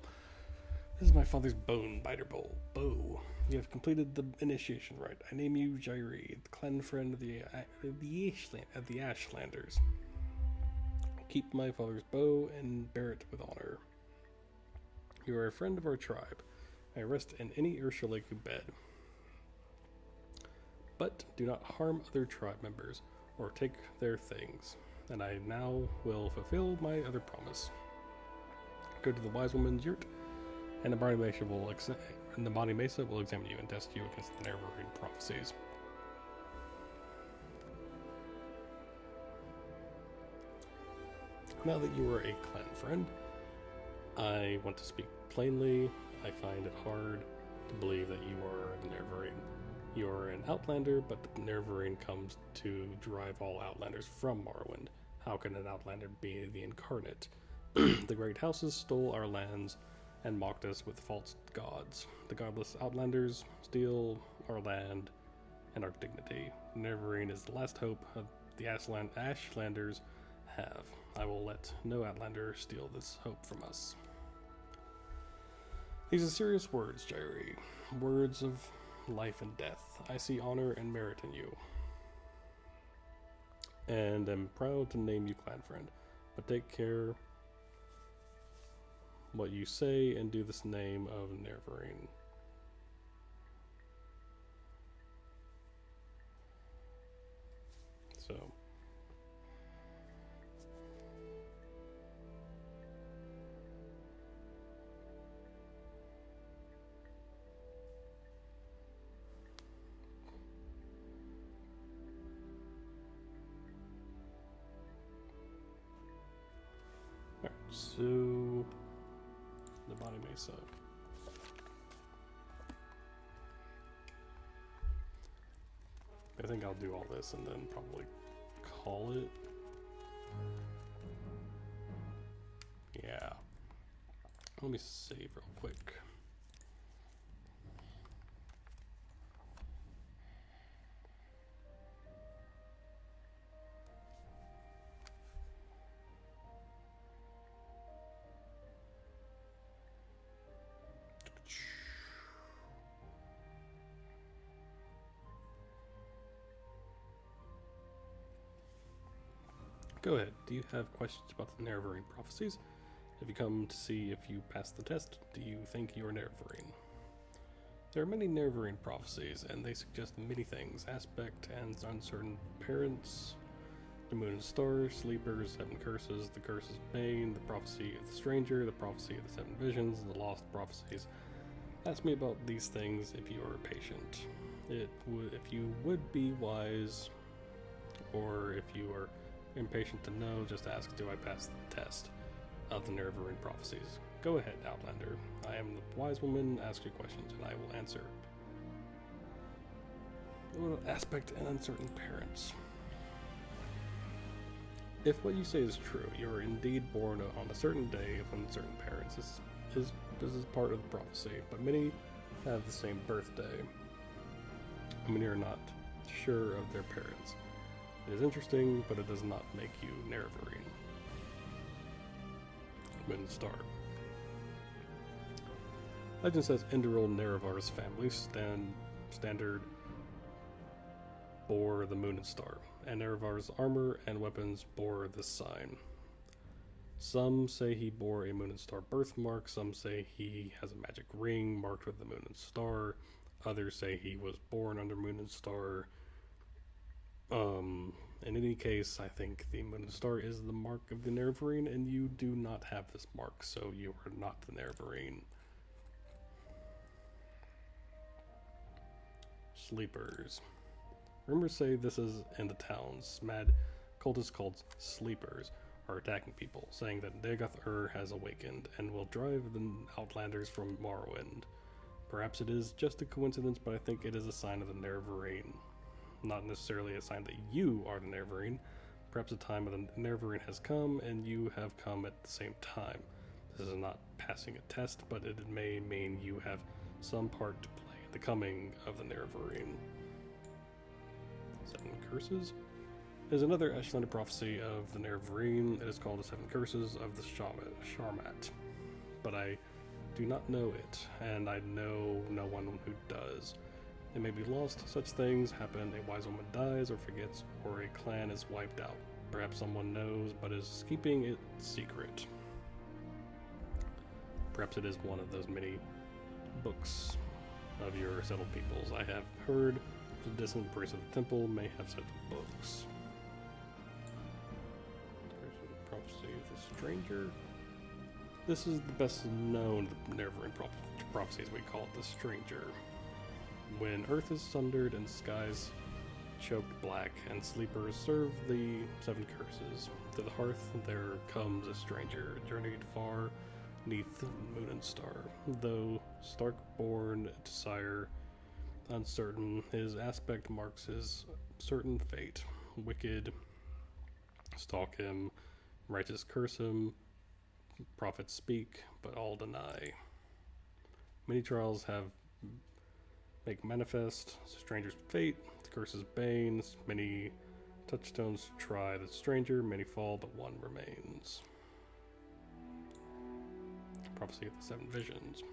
This is my father's bone biter bow. You have completed the initiation rite. I name you Jairi, the clan friend of the Ashlanders. Keep my father's bow and bear it with honor. You are a friend of our tribe. I rest in any Urshulaku bed. But do not harm other tribe members or take their things. And I now will fulfill my other promise. Go to the wise woman's yurt, and the Body Mesa will examine you and test you against the Neverwinter prophecies. Now that you are a clan friend, I want to speak plainly. I find it hard to believe that you are a Nerevarine. You are an Outlander, but the Nerevarine comes to drive all Outlanders from Morrowind. How can an Outlander be the incarnate? The great houses stole our lands and mocked us with false gods. The godless Outlanders steal our land and our dignity. Nerevarine is the last hope the Ashlanders have. I will let no Outlander steal this hope from us. These are serious words, Jairi. Words of life and death. I see honor and merit in you, and am proud to name you clan friend. But take care what you say and do this name of Nerevarine. So alright, so the body mesa. I think I'll do all this and then probably call it. Yeah. Let me save real quick. Go ahead. Do you have questions about the Nerevarine prophecies? Have you come to see if you passed the test? Do you think you are Nerevarine? There are many Nerevarine prophecies, and they suggest many things. Aspect and uncertain parents, the moon and stars, sleepers, 7 curses, the curses of Bane, the prophecy of the stranger, the prophecy of the 7 visions, the lost prophecies. Ask me about these things if you are patient. If you would be wise, or if you are impatient to know, just ask, do I pass the test of the Nerevarine prophecies? Go ahead, Outlander. I am the wise woman. Ask your questions, and I will answer. Aspect and uncertain parents. If what you say is true, you are indeed born on a certain day of uncertain parents. This is part of the prophecy, but many have the same birthday. Many are not sure of their parents. It is interesting, but it does not make you Nerevarine. Moon and Star. Legend says Enderal Nerevar's family standard bore the Moon and Star, and Nerevar's armor and weapons bore this sign. Some say he bore a Moon and Star birthmark, some say he has a magic ring marked with the Moon and Star, others say he was born under Moon and Star. In any case, I think the Moon and Star is the mark of the Nerevarine, and you do not have this mark, so you are not the Nerevarine. Sleepers. Rumors say this is in the towns. Mad cultists called Sleepers are attacking people, saying that Dagoth has awakened and will drive the Outlanders from Morrowind. Perhaps it is just a coincidence, but I think it is a sign of the Nerevarine. Not necessarily a sign that you are the Nerevarine. Perhaps the time of the Nerevarine has come, and you have come at the same time. This is not passing a test, but it may mean you have some part to play in the coming of the Nerevarine. 7 Curses is another Ashlander prophecy of the Nerevarine. It is called the 7 Curses of the Sharmat. But I do not know it, and I know no one who does. It may be lost. Such things happen. A wise woman dies or forgets, or a clan is wiped out. Perhaps someone knows, but is keeping it secret. Perhaps it is one of those many books of your settled peoples. I have heard the distant priest of the temple may have such books. Prophecy of the stranger. This is the best known of the Nerevarine prophecies. We call it the stranger. When earth is sundered and skies choked black, and sleepers serve the 7 curses. To the hearth there comes a stranger, journeyed far 'neath moon and star. Though stark-born to sire, uncertain, his aspect marks his certain fate. Wicked stalk him, righteous curse him, prophets speak, but all deny. Many trials make manifest stranger's fate, the curse's banes. Many touchstones try the stranger, many fall, but one remains. Prophecy of the 7 Visions.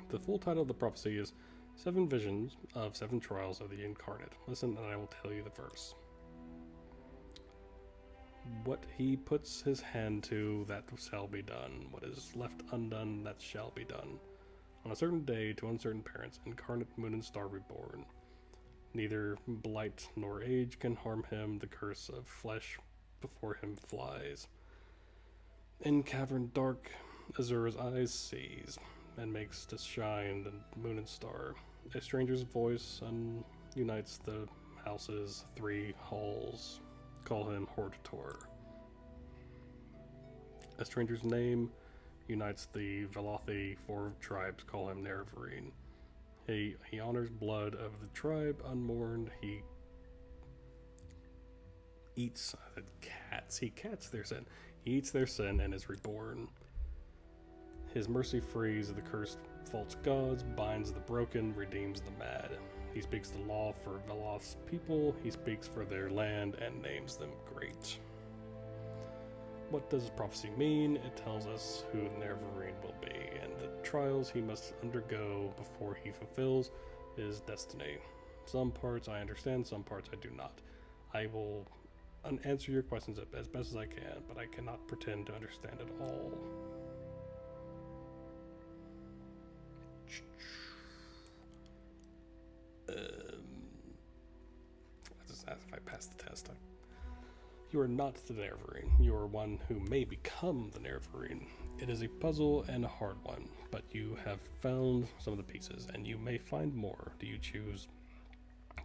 The full title of the prophecy is 7 Visions of 7 Trials of the Incarnate. Listen, and I will tell you the verse. What he puts his hand to, that shall be done. What is left undone, that shall be done. On a certain day, to uncertain parents, incarnate moon and star reborn. Neither blight nor age can harm him, the curse of flesh before him flies. In cavern dark, Azura's eyes sees, and makes to shine the moon and star. A stranger's voice unites the house's 3 halls. Call him Hortator. A stranger's name unites the Velothi 4 tribes. Call him Nerevarine. He honors blood of the tribe unmourned. He eats cats. He cats their sin. He eats their sin and is reborn. His mercy frees the cursed false gods, binds the broken, redeems the mad. He speaks the law for Veloth's people. He speaks for their land and names them great. What does prophecy mean? It tells us who Nerevarine will be, and the trials he must undergo before he fulfills his destiny. Some parts I understand, some parts I do not. I will answer your questions as best as I can, but I cannot pretend to understand it all. I just asked if I passed the test. You are not the Nerevarine. You are one who may become the Nerevarine. It is a puzzle and a hard one, but you have found some of the pieces, and you may find more. Do you choose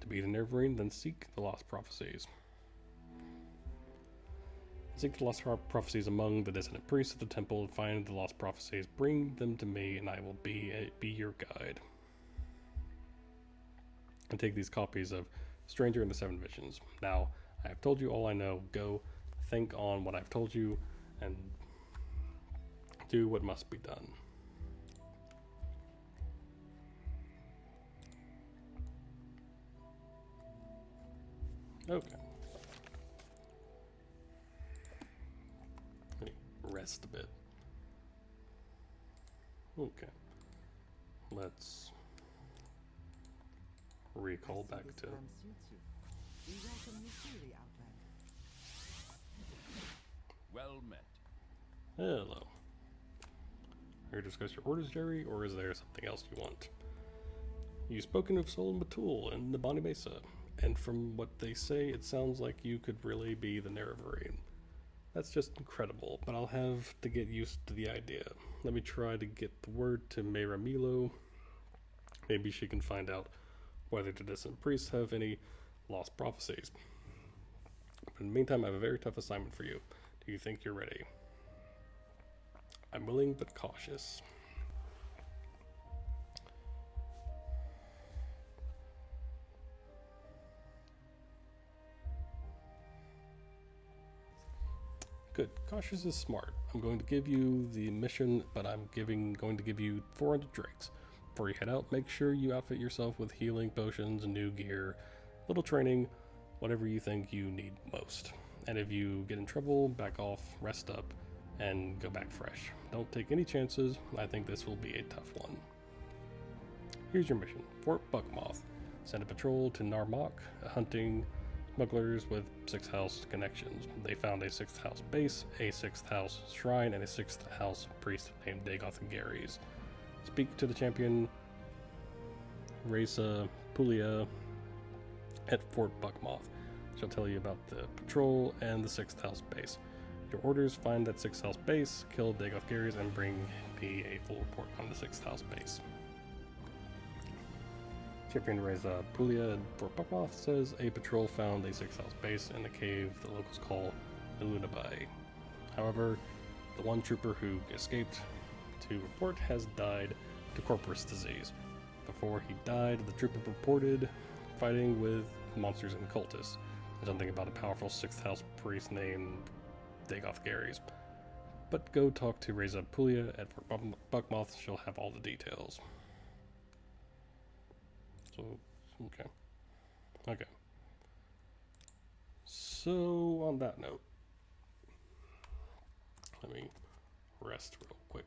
to be the Nerevarine? Then seek the lost prophecies. Seek the lost prophecies among the dissident priests of the temple, and find the lost prophecies. Bring them to me, and I will be your guide. And take these copies of Stranger and the 7 Visions. Now, I have told you all I know. Go think on what I've told you and do what must be done. Okay. Let me rest a bit. Okay. Let's recall back to... We welcome you freely, Outlander. Well met. Hello. Are you to discuss your orders, Jerry, or is there something else you want? You've spoken of Sol and Batul in the Bonnie Mesa, and from what they say, it sounds like you could really be the Nerevarine. That's just incredible, but I'll have to get used to the idea. Let me try to get the word to Mayra Milo. Maybe she can find out whether the distant priests have any lost prophecies. But in the meantime, I have a very tough assignment for you. Do you think you're ready? I'm willing but cautious. Good. Cautious is smart. I'm going to give you the mission, but I'm going to give you 400 drakes. Before you head out, make sure you outfit yourself with healing potions, new gear, little training, whatever you think you need most. And if you get in trouble, back off, rest up, and go back fresh. Don't take any chances. I think this will be a tough one. Here's your mission. Fort Buckmoth. Send a patrol to Narmak, hunting smugglers with 6th house connections. They found a 6th house base, a 6th house shrine, and a 6th house priest named Dagoth Gares. Speak to the champion Reza Pulia at Fort Buckmoth. She'll tell you about the patrol and the 6th house base. Your orders: find that 6th house base, kill Dagoth Gares, and bring me a full report on the 6th house base. Champion Reza Puglia in Fort Buckmoth says a patrol found a 6th House base in a cave the locals call the Lunabai. However, the one trooper who escaped to report has died to corpus disease. Before he died, the trooper reported fighting with monsters and cultists, and something about a powerful 6th House priest named Dagoth Gary's. But go talk to Reza Puglia at Fort Buckmoth, she'll have all the details. So, okay. So, on that note, let me rest real quick.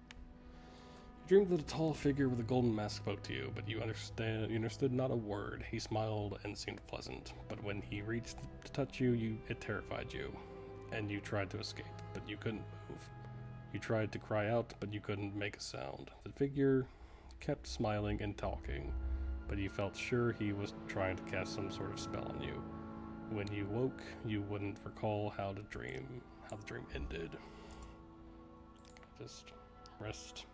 You dreamed that a tall figure with a golden mask spoke to you, but you understood not a word. He smiled and seemed pleasant, but when he reached to touch you, it terrified you, and you tried to escape, but you couldn't move. You tried to cry out, but you couldn't make a sound. The figure kept smiling and talking, but you felt sure he was trying to cast some sort of spell on you. When you woke, you wouldn't recall how the dream ended. Just rest.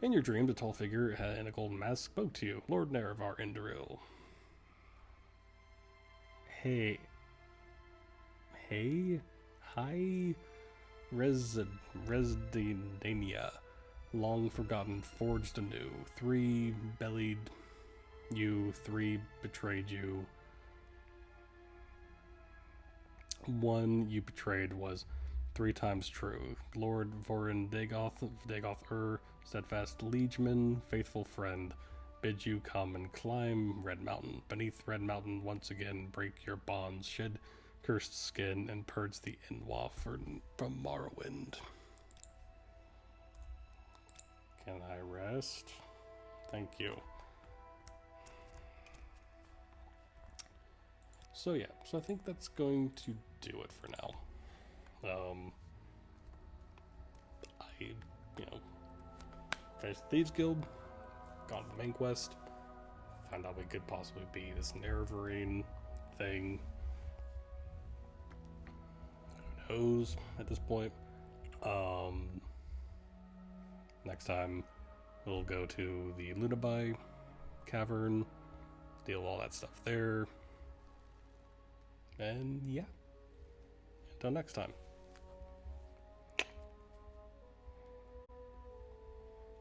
In your dream, the tall figure in a golden mask spoke to you, Lord Nerevar Induril. Hi, Resdania, long forgotten, forged anew. 3 bellied you, 3 betrayed you. 1 you betrayed was 3 times true. Lord Vorin Dagoth steadfast liegeman, faithful friend, bid you come and climb Red Mountain. Beneath Red Mountain, once again, break your bonds, shed cursed skin, and purge the Inwa from Morrowind. Can I rest? Thank you. So yeah, so I think that's going to do it for now. Finished the Thieves Guild, got the main quest, found out we could possibly be this Nerevarine thing. Who knows at this point? Next time we'll go to the Lunabai cavern, deal with all that stuff there. And yeah, until next time.